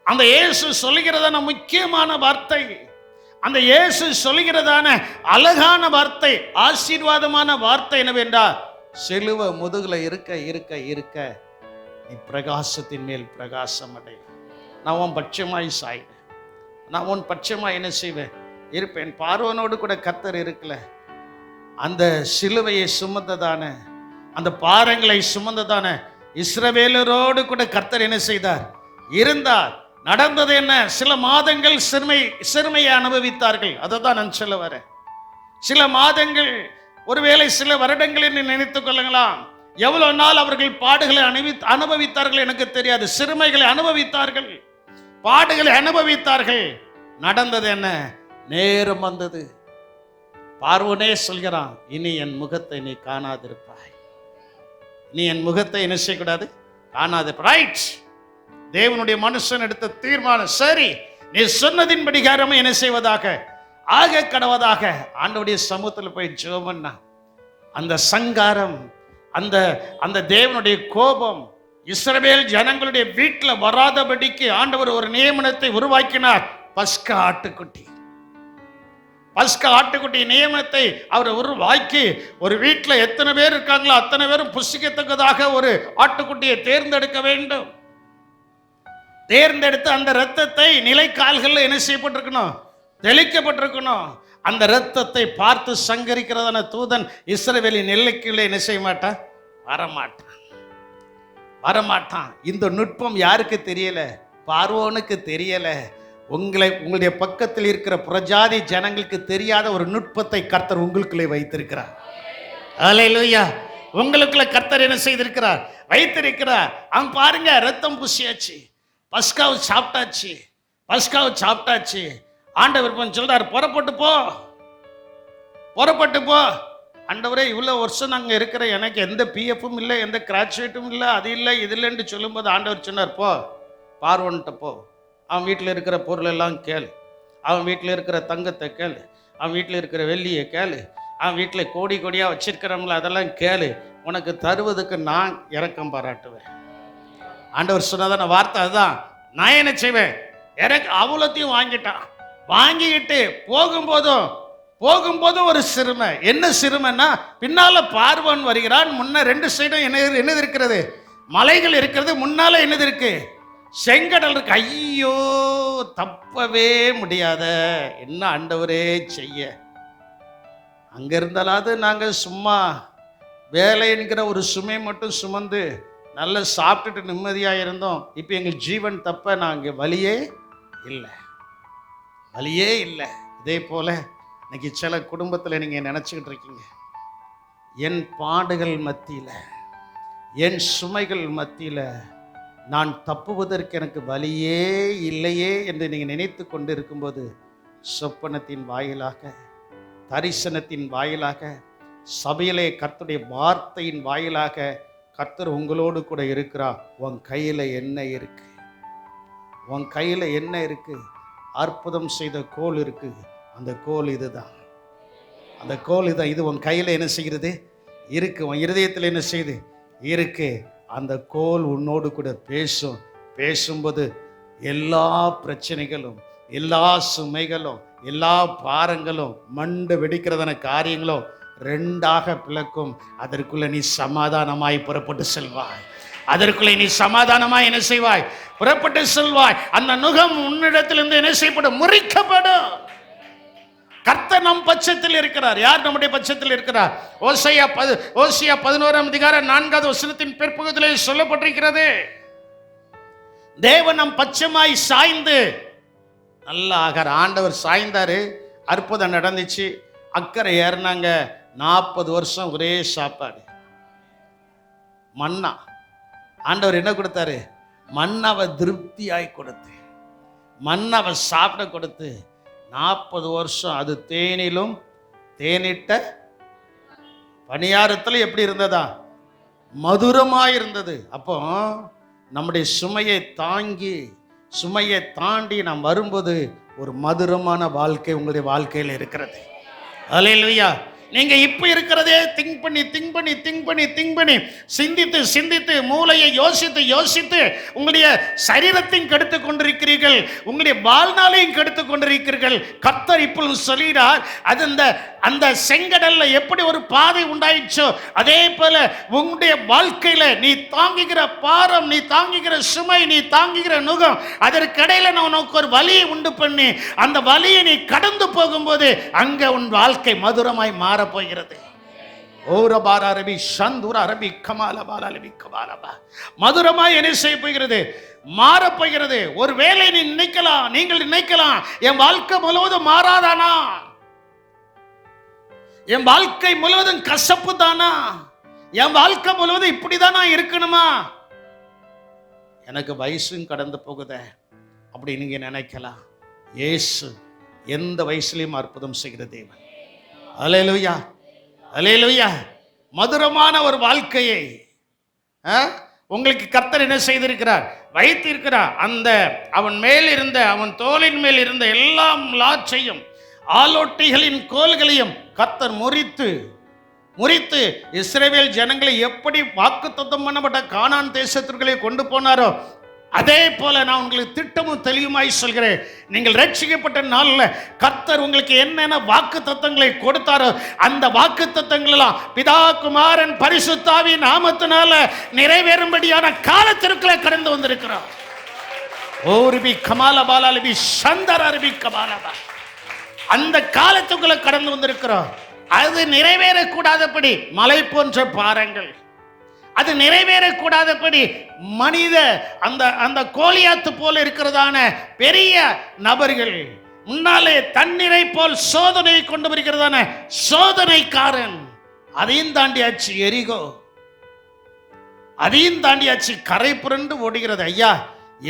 அந்த இயேசு சொல்லுகிறதான முக்கியமான வார்த்தை, அந்த இயேசு சொல்லுகிறதான அழகான வார்த்தை, ஆசீர்வாதமான வார்த்தை என்னவென்றால், சிலுவை முதுகுல இருக்க இருக்க இருக்க நீ பிரகாசத்தின் மேல் பிரகாசம் அடை. நான் உன் பட்சமாய் சாய்வேன், நான் உன் பட்சமாய் என்ன செய்வேன், இருப்பேன். பார்வோனோடு கூட கர்த்தர் இருக்கல, அந்த சிலுவையை சுமந்ததான, அந்த பாரங்களை சுமந்ததான இஸ்ரவேலரோடு கூட கர்த்தர் என்ன செய்தார், இருந்தார். நடந்தது என்ன, சில மாதங்கள் சிறுமையை அனுபவித்தார்கள். அதை தான் நான் சொல்ல வரேன். சில மாதங்கள், ஒருவேளை சில வருடங்கள் என்று நினைத்துக் கொள்ளுங்களாம். எவ்வளவு நாள் அவர்கள் பாடுகளை அனுபவித்தார்கள் எனக்கு தெரியாது. சிறுமைகளை அனுபவித்தார்கள், பாடுகளை அனுபவித்தார்கள். நடந்தது என்ன, நேரம் வந்தது. பார்வோனே சொல்கிறான், இனி என் முகத்தை நீ காணாதிருப்பாய், நீ என் முகத்தை என்ன செய்யக்கூடாது, காணாதிருப்பாய். ரைட், தேவனுடைய மனுஷன் எடுத்த தீர்மானம். சரி, நீ சொன்னதின் படிகாரமே என்ன செய்வதாக, ஆக கடவதாக. ஆண்டவருடைய சமூகத்தில் போய் ஜெபம் பண்ணா, அந்த சங்காரம், அந்த தேவனுடைய கோபம் இஸ்ரவேல் ஜனங்களுடைய வீட்டில் வராதபடிக்கு ஆண்டவர் ஒரு நியமனத்தை உருவாக்கினார். பஸ்கா ஆட்டுக்குட்டி, பஸ்கா ஆட்டுக்குட்டி நியமனத்தை அவர் உருவாக்கி, ஒரு வீட்டில் எத்தனை பேர் இருக்காங்களோ அத்தனை பேரும் புசிக்கத்தக்கதாக ஒரு ஆட்டுக்குட்டியை தேர்ந்தெடுக்க வேண்டும். தேர்ந்தெடுத்து அந்த இரத்தத்தை நிலைக்கால்களில் என்ன செய்யப்பட்டிருக்கணும், தெளிக்கப்பட்டிருக்கணும். அந்த இரத்தத்தை பார்த்து சங்கரிக்கிறதான தூதன் இஸ்ரவேலின் எல்லைக்குள்ளே என்ன செய்ய மாட்டான், வரமாட்டான். இந்த நுட்பம் யாருக்கு தெரியல, பார்வோனுக்கு தெரியல. உங்களுடைய பக்கத்தில் இருக்கிற புறஜாதி ஜனங்களுக்கு தெரியாத ஒரு நுட்பத்தை கர்த்தர் உங்களுக்குள்ளே வைத்திருக்கிறார். அல்லேலூயா. உங்களுக்குள்ள கர்த்தர் என்ன செய்திருக்கிறார், வைத்திருக்கிறார். அவன் பாருங்க, ரத்தம் பூசியாச்சு, பஸ்காவை சாப்பிட்டாச்சு. ஆண்டவர் சொல்றார், புறப்பட்டு போ. ஆண்டவரே, இவ்வளோ வருஷம் நாங்கள் இருக்கிற, எனக்கு எந்த பிஎஃப்பும் இல்லை, எந்த கிராஜுவேட்டும் இல்லை, அது இல்லை இது இல்லைன்னு சொல்லும்போது ஆண்டவர் சொன்னார், போ, பார்வோன்ட்ட போ. அவன் வீட்டில் இருக்கிற பொருள் எல்லாம் கேளு, அவன் வீட்டில் இருக்கிற தங்கத்தை கேளு, அவன் வீட்டில் இருக்கிற வெள்ளியை கேளு, அவன் வீட்டில் கோடி கோடியாக வச்சிருக்கிறவங்கள அதெல்லாம் கேளு, உனக்கு தருவதுக்கு நான் இரக்கம் பாராட்டுவேன். ஆண்டவர் சொன்னதான வார்த்தை அதுதான். நான் என்ன செய்வேன், எனக்கு அவ்வளோத்தையும் வாங்கிக்கிட்டு போகும்போதும் ஒரு சிறுமை. என்ன சிறுமைன்னா, பின்னால பார்வோன் வருகிறான், முன்ன ரெண்டு சைடும் என்னது இருக்கிறது, மலைகள் இருக்கிறது, முன்னால என்னது இருக்கு, செங்கடல் இருக்கு. ஐயோ, தப்பவே முடியாத, என்ன ஆண்டவரே செய்ய. அங்க இருந்தாலாவது நாங்கள் சும்மா வேலை என்கிற ஒரு சுமை மட்டும் சுமந்து நல்லா சாப்பிட்டுட்டு நிம்மதியாக இருந்தோம். இப்போ எங்கள் ஜீவன் தப்ப, நாங்கள் வழியே இல்லை. இதே போல இன்னைக்கு சில குடும்பத்தில் நீங்கள் நினச்சிக்கிட்டு இருக்கீங்க, என் பாடுகள் மத்தியில், என் சுமைகள் மத்தியில் நான் தப்புவதற்கு எனக்கு வழியே இல்லையே என்று நீங்கள் நினைத்து கொண்டு இருக்கும்போது, சொப்பனத்தின் வாயிலாக, தரிசனத்தின் வாயிலாக, சபையிலே கர்த்தருடைய வார்த்தையின் வாயிலாக கர்த்தர் உங்களோடு கூட இருக்கிறார். உன் கையில் என்ன இருக்கு, உன் கையில் என்ன இருக்கு, அற்புதம் செய்த கோல் இருக்கு. அந்த கோல் இதுதான், அந்த கோல் இதுதான். இது உன் கையில் என்ன செய்கிறது இருக்கு, உன் இருதயத்தில் என்ன செய்யுது இருக்கு. அந்த கோல் உன்னோடு கூட பேசும்போது எல்லா பிரச்சனைகளும், எல்லா சுமைகளும், எல்லா பாரங்களும், மண்டு வெடிக்கிறதான காரியங்களும் ரெண்டாக பிளக்கும். அதற்குள்ள நீ சமாதானமாய் புறப்பட்டு செல்வாய். அதற்குள்ளே நீ சமாதானமாய் என்ன செய்வாய், புறப்பட்டு செல்வாய். அந்த நுகம் உன்னிடத்திலிருந்து என்ன செய்யப்படும், முறிக்கப்படும். கர்த்தர் நம் பட்சத்தில் இருக்கிறார். யார் நம்முடைய பட்சத்தில் இருக்கிறார்? ஓசியா 11:4 பிற்பகுதியிலே சொல்லப்பட்டிருக்கிறது, தேவன் நம் பட்சமாய் சாய்ந்து நல்லா ஆகார். ஆண்டவர் சாய்ந்தாரு, அற்புதம் நடந்துச்சு. அக்கறை ஏறினாங்க. 40 வருஷம் ஒரே சாப்பாடு, மன்னா. ஆண்டவர் என்ன கொடுத்தாரு, மன்னாவை திருப்தியாய் கொடுத்து, மன்னாவை சாப்பிட கொடுத்து 40 வருஷம் அது தேனிலும் தேனிட்ட பணியாரத்தில் எப்படி இருந்ததா, மதுரமாய் இருந்தது. அப்போ நம்முடைய சுமையை தாண்டி நாம் வரும்போது ஒரு மதுரமான வாழ்க்கை உங்களுடைய வாழ்க்கையில் இருக்கிறது. அல்லேலூயா. நீங்க இப்ப இருக்கிறதே திங்க் பண்ணி சிந்தித்து சிந்தித்து மூளையை யோசித்து உங்களுடைய சரீரத்தையும் கெடுத்து கொண்டிருக்கிறீர்கள், உங்களுடைய வாழ்நாளையும் கெடுத்து கொண்டிருக்கிறீர்கள். கர்த்தர் இப்பொழுது சொல்கிறார், அது அந்த செங்கடல்ல எப்படி ஒரு பாதை உண்டாயிச்சோ அதே போல உங்களுடைய வாழ்க்கையில நீ தாங்குகிற பாரம், நீ தாங்குகிற சுமை, நீ தாங்குகிற நுகம், அதற்கிடையில நான் உனக்கு ஒரு வலியை உண்டு பண்ணி அந்த வலியை நீ கடந்து போகும்போது அங்க உன் வாழ்க்கை மதுரமாய் மாற போகிறது. மதுரமாய் என்ன செய்ய போகிறது? மாறப்போகிறது. ஒருவேளை நீ நினைக்கலாம், நீங்கள் நினைக்கலாம், என் வாழ்க்கை முழுவதும் மாறாதானா, என் வாழ்க்கை முழுவதும் கசப்பு தானா, என் வாழ்க்கை முழுவதும் இப்படிதானா இருக்கணுமா, எனக்கு வயசும் கடந்து போகுத அப்படி நீங்க நினைக்கலாம். இயேசு எந்த வயசுலையும் அற்புதம் செய்கிற தேவன். அல்லேலூயா, அல்லேலூயா. மதுரமான ஒரு வாழ்க்கையை உங்களுக்கு கர்த்தர் என்ன செய்திருக்கிறார்? வைத்திருக்கிறார். அந்த அவன் மேல் இருந்த, அவன் தோளின் மேல் இருந்த எல்லா லாச்சையும் ஆலோட்டிகளின் கோல்களையும் கர்த்தர் முறித்து இஸ்ரவேல் ஜனங்களை எப்படி வாக்குத்தத்தம் பண்ணப்பட்ட கானான் தேசத்திற்குள்ளே கொண்டு போனாரோ அதே போல நான் உங்களுக்கு திட்டமும் தெளிவுமாய் சொல்கிறேன். நீங்கள் ரட்சிக்கப்பட்ட நாளில் கர்த்தர் உங்களுக்கு என்னென்ன வாக்கு தத்தங்களை கொடுத்தாரோ அந்த வாக்கு தத்தங்களெல்லாம் பிதா குமாரன் பரிசுத்த ஆவியின் நாமத்தினால நிறைவேறும்படியான காலத்திற்குள்ளே கடந்து வந்திருக்கிறோம். ஓரிபி கமாலபாலபி சந்தரபி கமாலபா, அந்த காலத்துக்குள்ள கடந்து வந்திருக்கிறோம். அது நிறைவேறக்கூடாதபடி மலை போன்ற பாரங்கள், அது நிறைவேறக்கூடாதபடி மனித அந்த கோலியாத்து போல இருக்கிறதான பெரிய நபர்கள், முன்னாலே தண்ணீரை போல் சோதனை கொண்டு வருகிறதான சோதனைக்காரன், அதையும் தாண்டியாச்சு எரிகோ, அதையும் தாண்டியாச்சு கரை புரண்டு ஓடுகிறது. ஐயா,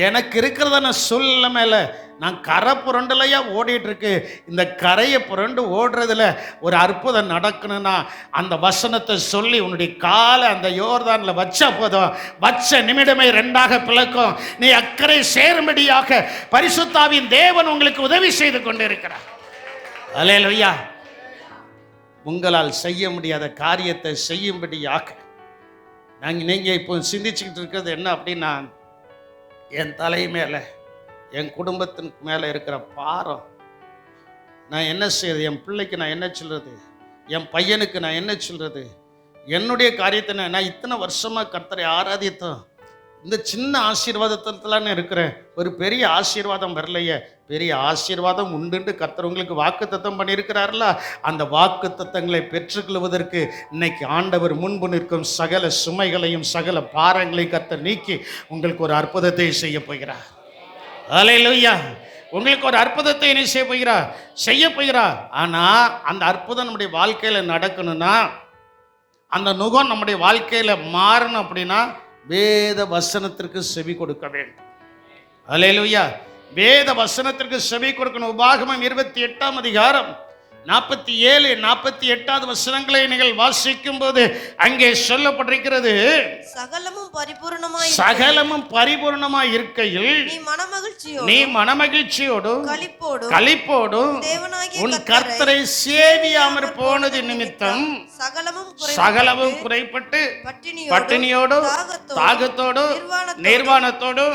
எனக்கு இருக்கிறதான சூழ்நிலை மேல நான் கரை புரண்டுலையா ஓடிட்டு இருக்கு. இந்த கரையை புரண்டு ஓடுறதுல ஒரு அற்புதம் நடக்கணும்னா அந்த வசனத்தை சொல்லி உன்னுடைய காலை அந்த யோர்தான்ல வச்ச போதும், வச்ச நிமிடமே ரெண்டாக பிளக்கும். நீ அக்கறை சேரும்படியாக பரிசுத்த ஆவியின் தேவன் உங்களுக்கு உதவி செய்து கொண்டிருக்கிறார். அல்லேலூயா. உங்களால் செய்ய முடியாத காரியத்தை செய்யும்படியாக நீங்க இப்போ சிந்திச்சுக்கிட்டு இருக்கிறது என்ன அப்படின்னா, என் தலை மேலே, என் குடும்பத்தின் மேலே இருக்கிற பாரம், நான் என்ன செய்யறது, என் பிள்ளைக்கு நான் என்ன சொல்றது, என் பையனுக்கு நான் என்ன சொல்றது, என்னுடைய காரியத்தை நான் இத்தனை வருஷமாக கர்த்தரை ஆராதித்தோம், இந்த சின்ன ஆசீர்வாதத்திலான இருக்கிறேன், ஒரு பெரிய ஆசீர்வாதம் வரலையே. பெரிய ஆசீர்வாதம் உண்டுண்டு கர்த்தர் உங்களுக்கு வாக்கு தத்தம் பண்ணியிருக்கிறார்களா? அந்த வாக்கு தத்தங்களை பெற்றுக்கொள்வதற்கு இன்னைக்கு ஆண்டவர் முன்பு நிற்கும் சகல சுமைகளையும் சகல பாரங்களையும் கர்த்தர் நீக்கி உங்களுக்கு ஒரு அற்புதத்தை செய்ய போகிறார். அல்லேலூயா. உங்களுக்கு ஒரு அற்புதத்தை என்ன செய்ய போகிறார். ஆனால் அந்த அற்புதம் நம்முடைய வாழ்க்கையில் நடக்கணும்னா, அந்த நுகம் நம்முடைய வாழ்க்கையில் மாறணும் அப்படின்னா வேத வசனத்திற்கு செவி கொடுக்க வேண்டும். அல்லேலூயா. வேத வசனத்திற்கு செவி கொடுக்கணும். உபாகமம் 28ஆம் அதிகாரம் 47, 48 வசனங்களை நீங்கள் வாசிக்கும் போது அங்கே சொல்லப்பட்டிருக்கிறது, சகலமும் பரிபூர்ணமாய் இருக்கையில் நீ மனமகிழ்ச்சியோடும் களிப்போடும் உன் கர்த்தரை சேவியாமற் போனது நிமித்தம் சகலமும் குறைப்பட்டு பட்டினியோடும் தாகத்தோடும் நிர்வாணத்தோடும்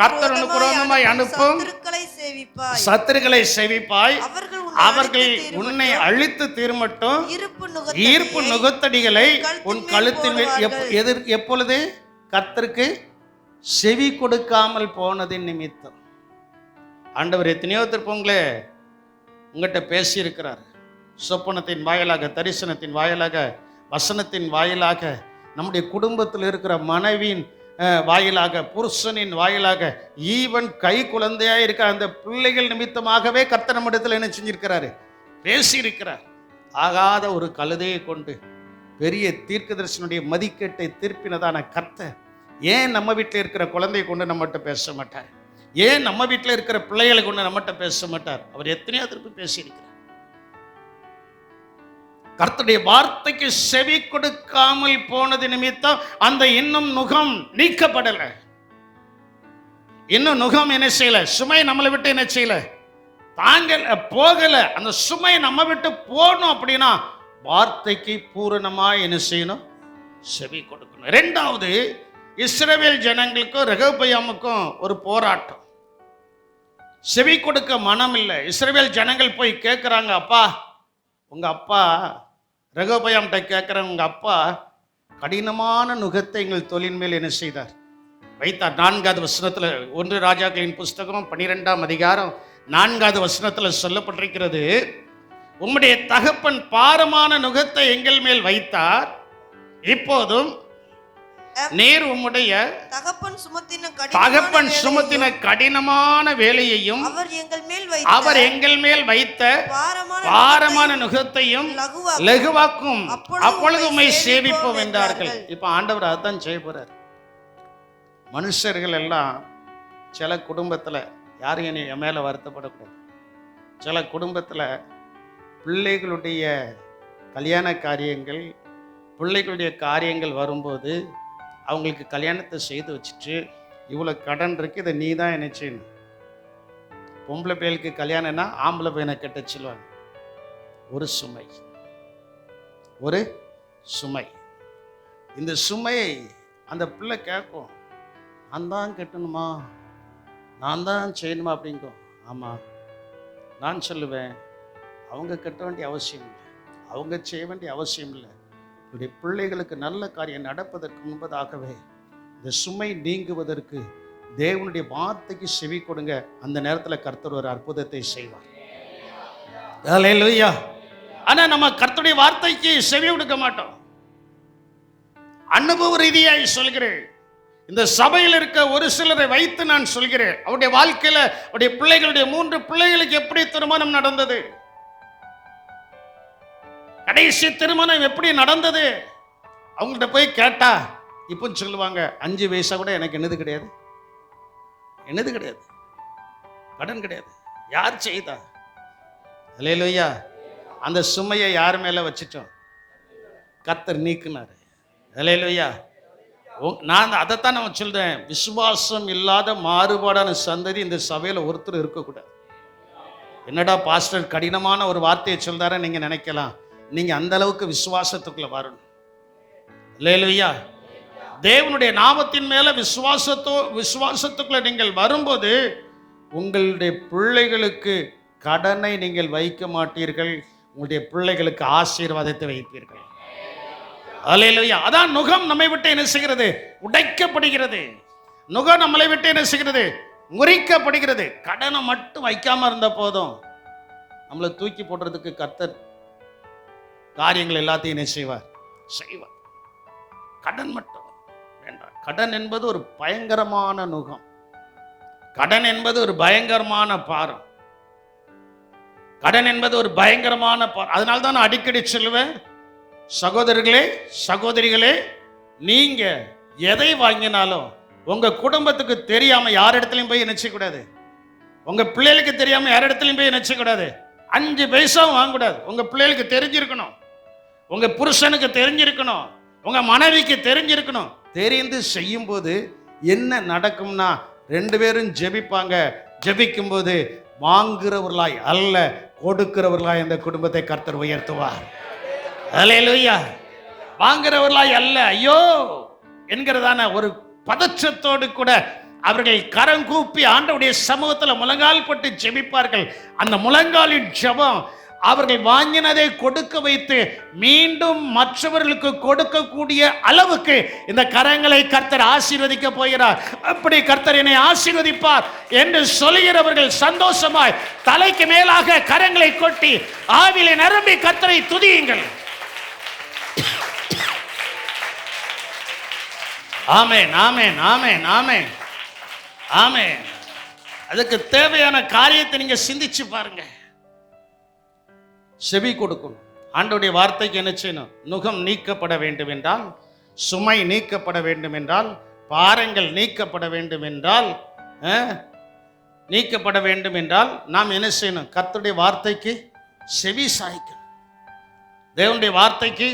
கர்த்தர் உனக்கு அனுப்பும் சத்துருக்களை சேவிப்பாய். அவர்கள் உன்னை அழித்து தீர்மட்டும் ஈர்ப்பு நுகத்தடிகளை உன் கழுத்தின் எப்பொழுது கர்த்தருக்கு செவி கொடுக்காமல் போனதின் நிமித்தம். ஆண்டவர் எத்தனையோ திருப்பங்களே உங்கள்கிட்ட பேசியிருக்கிறார். சொப்பனத்தின் வாயிலாக, தரிசனத்தின் வாயிலாக, வசனத்தின் வாயிலாக, நம்முடைய குடும்பத்தில் இருக்கிற மனைவியின் வாயிலாக, புருஷனின் வாயிலாக, ஈவன் கை குழந்தையாக இருக்கிற அந்த பிள்ளைகள் நிமித்தமாகவே கர்த்தர் நம்மிடத்தில் என்ன செஞ்சிருக்கிறாரு? பேசியிருக்கிறார். ஆகாத ஒரு கழுதையை கொண்டு பெரிய தீர்க்கதரிசனுடைய மதிக்கேட்டை திருப்பினதான கர்த்தர் ஏன் நம்ம வீட்டில் இருக்கிற குழந்தையை கொண்டு நம்மகிட்ட பேச மாட்டார்? ஏன் நம்ம வீட்டில் இருக்கிற பிள்ளைகளை கொண்டு நம்மகிட்ட பேச மாட்டார்? அவர் எத்தனையோ திருப்பி பேசியிருக்கிறார். கர்த்தருடைய வார்த்தைக்கு செவி கொடுக்காமல் போனது நிமித்தம் அந்த இன்னும் நுகம் நீக்கப்படலை. இன்னும் நுகம் என்ன செய்யல? சுமை நம்மளை விட்டு என்ன செய்யல? தாங்கல, போகல. அந்த சுமை நம்ம விட்டு போகணும் அப்படின்னா வார்த்தைக்கு பூரணமாய் என்ன செய்யணும்? செவி கொடுக்கணும். இரண்டாவது, இஸ்ரவேல் ஜனங்களுக்கும் ரெகொபெயாமுக்கும் ஒரு போராட்டம். செவி கொடுக்க மனம் இல்லை. இஸ்ரவேல் ஜனங்கள் போய் கேட்குறாங்க, அப்பா உங்க அப்பா ரெகொபெயாம்கிட்ட கேட்குறாங்க, உங்க அப்பா கடினமான நுகத்தை எங்கள் தொழில் மேல் என்ன செய்தார்? வைத்தார். 4வது வசனத்தில் 1 ராஜாக்களின் புஸ்தகம் 12ஆம் அதிகாரம் 4வது வசனத்தில் சொல்லப்பட்டிருக்கிறது, உம்முடைய தகப்பன் பாரமான நுகத்தை எங்கள் மேல் வைத்தார், இப்போதும் நீர் உம்முடைய தகப்பன் சுமத்தின கடினமான வேலையையும் அவர் எங்கள் மேல் வைத்த பாரமான நுகத்தையும் லகுவாக்கும், அப்பொழுது உம்மை சேவிப்போம் என்றார்கள். இப்ப ஆண்டவர் அதான் செய்ய போறார். மனுஷர்கள் எல்லாம் சில குடும்பத்துல, யாரும் என் மேல வருத்தப்படக்கூடாது, சில குடும்பத்துல பிள்ளைகளுடைய கல்யாண காரியங்கள், பிள்ளைகளுடைய காரியங்கள் வரும்போது அவங்களுக்கு கல்யாணத்தை செய்து வச்சுட்டு, இவ்வளோ கடன் இருக்கு, இதை நீ தான் என்ன செய்யணும். பொம்பளை பிள்ளைகளுக்கு கல்யாணம்னா ஆம்பளை பையனை கட்ட சொல்லுவாங்க. ஒரு சுமை, ஒரு சுமை. இந்த சுமையை அந்த பிள்ளை கேட்கும், நான் தான் கட்டணுமா, நான் தான் செய்யணுமா அப்படிங்கும். ஆமாம், நான் சொல்லுவேன், அவங்க கட்ட வேண்டிய அவசியம் இல்லை, அவங்க செய்ய வேண்டிய அவசியம் இல்லை. உங்களுடைய பிள்ளைகளுக்கு நல்ல காரியம் நடப்பதற்கு முன்பதாகவே இந்த சுமை நீங்குவதற்கு தேவனுடைய வார்த்தைக்கு செவி கொடுங்க. அந்த நேரத்தில் கர்த்தர் ஒரு அற்புதத்தை செய்வார். ஹல்லேலூயா. ஆனா நம்ம கர்த்தருடைய வார்த்தைக்கு செவி கொடுக்க மாட்டோம். அனுபவ ரீதியாய் சொல்கிறேன், இந்த சபையில் இருக்க ஒரு சிலரை வைத்து நான் சொல்கிறேன், அவருடைய வாழ்க்கையில அவருடைய பிள்ளைகளுடைய 3 பிள்ளைகளுக்கு எப்படி திருமணம் நடந்தது, கடைசி திருமணம் எப்படி நடந்தது, அவங்கள்ட்ட போய் கேட்டா இப்போ சொல்லுவாங்க, 5 வயசா கூட எனக்கு என்னது கிடையாது, என்னது கிடையாது, கடன் கிடையாது. யார் செய்தா? ஹல்லேலூயா. அந்த சுமையை யார் மேல வச்சிட்டோம்? கர்த்தர் நீக்குனாரு. ஹல்லேலூயா. நான் அதைத்தான் நம்ம சொல்றேன், விசுவாசம் இல்லாத மாறுபாடான சந்ததி இந்த சபையில ஒருத்தர் இருக்கக்கூடாது. என்னடா பாஸ்டர் கடினமான ஒரு வார்த்தையை சொல்றாரு நீங்க நினைக்கலாம். நீங்க அந்த அளவுக்கு விசுவாசத்துக்குள்ள வரணும். ஹல்லேலூயா. தேவனுடைய நாமத்தின் மேல விசுவாசத்துக்குள்ள நீங்கள் வரும்போது உங்களுடைய பிள்ளைகளுக்கு கடனை நீங்கள் வைக்க மாட்டீர்கள், உங்களுடைய பிள்ளைகளுக்கு ஆசீர்வாதத்தை வைப்பீர்கள். ஹல்லேலூயா. அதான் நுகம் நம்மை விட்டு என்ன செய்கிறது? உடைக்கப்படுகிறது. நுகம் நம்மளை விட்டு என்ன செய்கிறது? முறிக்கப்படுகிறது. கடனை மட்டும் வைக்காம இருந்த போதும் நம்மளை தூக்கி போடுறதுக்கு கர்த்தர் காரியங்கள் எல்லாத்தையும் என்ன செய்வார்? செய்வார். கடன் மட்டும் வேண்டாம். கடன் என்பது ஒரு பயங்கரமான நுகம். கடன் என்பது ஒரு பயங்கரமான பாரம். கடன் என்பது ஒரு பயங்கரமான பாரம். அதனால தான் நான் அடிக்கடி சொல்லுவேன், சகோதரர்களே சகோதரிகளே, நீங்க எதை வாங்கினாலும் உங்க குடும்பத்துக்கு தெரியாம யார் இடத்துலையும் போய் நினைச்சக்கூடாது. உங்க பிள்ளைகளுக்கு தெரியாம யார் இடத்துலையும் போய் நினைச்சக்கூடாது. 5 பைசாவும் வாங்கக்கூடாது. உங்க பிள்ளைகளுக்கு தெரிஞ்சிருக்கணும், உங்க புருஷனுக்கு தெரிஞ்சிருக்கணும், உங்க மனைவிக்கு தெரிஞ்சிருக்கணும். தெரிந்து செய்யும் போது என்ன நடக்கும்னா 2 பேரும் ஜெபிப்பாங்க. ஜெபிக்கும் போது வாங்குறவர்களாய் அல்ல, கொடுக்கிறவர்களாய் அந்த குடும்பத்தை கர்த்தர் உயர்த்துவார். ஹல்லேலூயா. வாங்குறவர்களாய் அல்ல, ஐயோ என்கிறதான ஒரு பதற்றத்தோடு கூட அவர்கள் கரங்கூப்பி ஆண்டவருடைய சமூகத்தில் முழங்கால் போட்டு ஜெபிப்பார்கள். அந்த முழங்காலின் ஜெபம் அவர்கள் வாங்கினதை கொடுக்க வைத்து மீண்டும் மற்றவர்களுக்கு கொடுக்கக்கூடிய அளவுக்கு இந்த கரங்களை கர்த்தர் ஆசீர்வதிக்க போகிறார். அப்படி கர்த்தர் என்னை ஆசீர்வதிப்பார் என்று சொல்கிறவர்கள் சந்தோஷமாய் தலைக்கு மேலாக கரங்களை கொட்டி ஆவிலே நிரம்பி கர்த்தரை துதியுங்கள். ஆமென், ஆமென், ஆமென், ஆமென், ஆமென். அதுக்கு தேவையான காரியத்தை நீங்க சிந்திச்சு பாருங்க. செவி கொடுக்கணும். ஆண்டவருடைய வார்த்தைக்கு என்ன செய்யணும்? நுகம் நீக்கப்பட வேண்டும் என்றால், சுமை நீக்கப்பட வேண்டும் என்றால், பாரங்கள் நீக்கப்பட வேண்டும் என்றால், நாம் என்ன செய்யணும்? கர்த்தருடைய வார்த்தைக்கு செவி சாய்க்கணும். தேவனுடைய வார்த்தைக்கு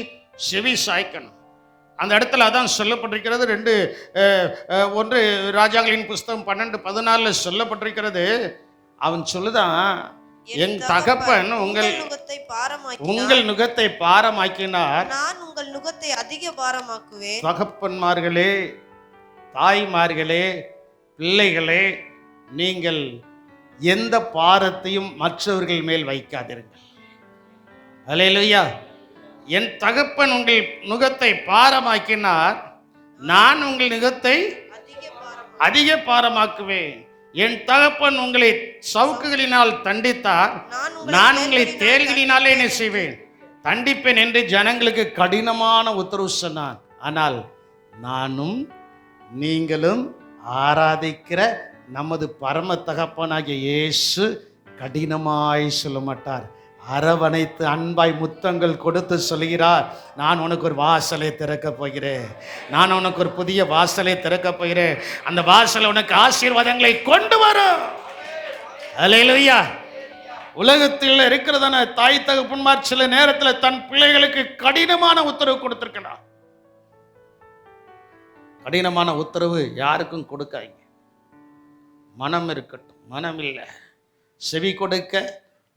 செவி சாய்க்கணும். அந்த இடத்துல அதான் சொல்லப்பட்டிருக்கிறது. 1 ராஜாக்களின் புஸ்தகம் 12:14 சொல்லப்பட்டிருக்கிறது. அவன் சொல்லுதான், என் தகப்பன் உங்கள் நுகத்தை பாரமாக்கினார். உங்கள் நுகத்தை பாரமாக்கினார், நான் உங்கள் நுகத்தை அதிக பாரமாக்குவேன். தகப்பன்மார்களே, தாய்மார்களே, பிள்ளைகளே, நீங்கள் எந்த பாரத்தையும் மற்றவர்கள் மேல் வைக்காதீர்கள். அல்லேலூயா. என் தகப்பன் உங்கள் நுகத்தை பாரமாக்கினார், நான் உங்கள் நுகத்தை அதிக பாரமாக்குவேன். என் தகப்பன் உங்களை சவுக்குகளினால் தண்டித்தார், நான் உங்களை தேள்களினாலே என்ன செய்வேன், தண்டிப்பேன் என்று ஜனங்களுக்கு கடினமான உத்தரவு சொன்னான். ஆனால் நானும் நீங்களும் ஆராதிக்கிற நமது பரம தகப்பனாகிய இயேசு கடினமாய் சொல்ல மாட்டார். அரவணைத்து அன்பாய் முத்தங்கள் கொடுத்து சொல்கிறார், நான் உனக்கு ஒரு வாசலை திறக்க போகிறேன், நான் உனக்கு ஒரு புதிய வாசலை திறக்க போகிறேன், அந்த வாசல் உனக்கு ஆசீர்வாதங்களை கொண்டு வரும். அல்லேலூயா. உலகத்தில் இருக்கிறதான தாய் தகப்பன்மார் சில நேரத்தில் தன் பிள்ளைகளுக்கு கடினமான உத்தரவு கொடுத்திருக்கிறார். கடினமான உத்தரவு யாருக்கும் கொடுக்காதீங்க. மனம் இருக்கட்டும். மனம் இல்லை. செவி கொடுக்க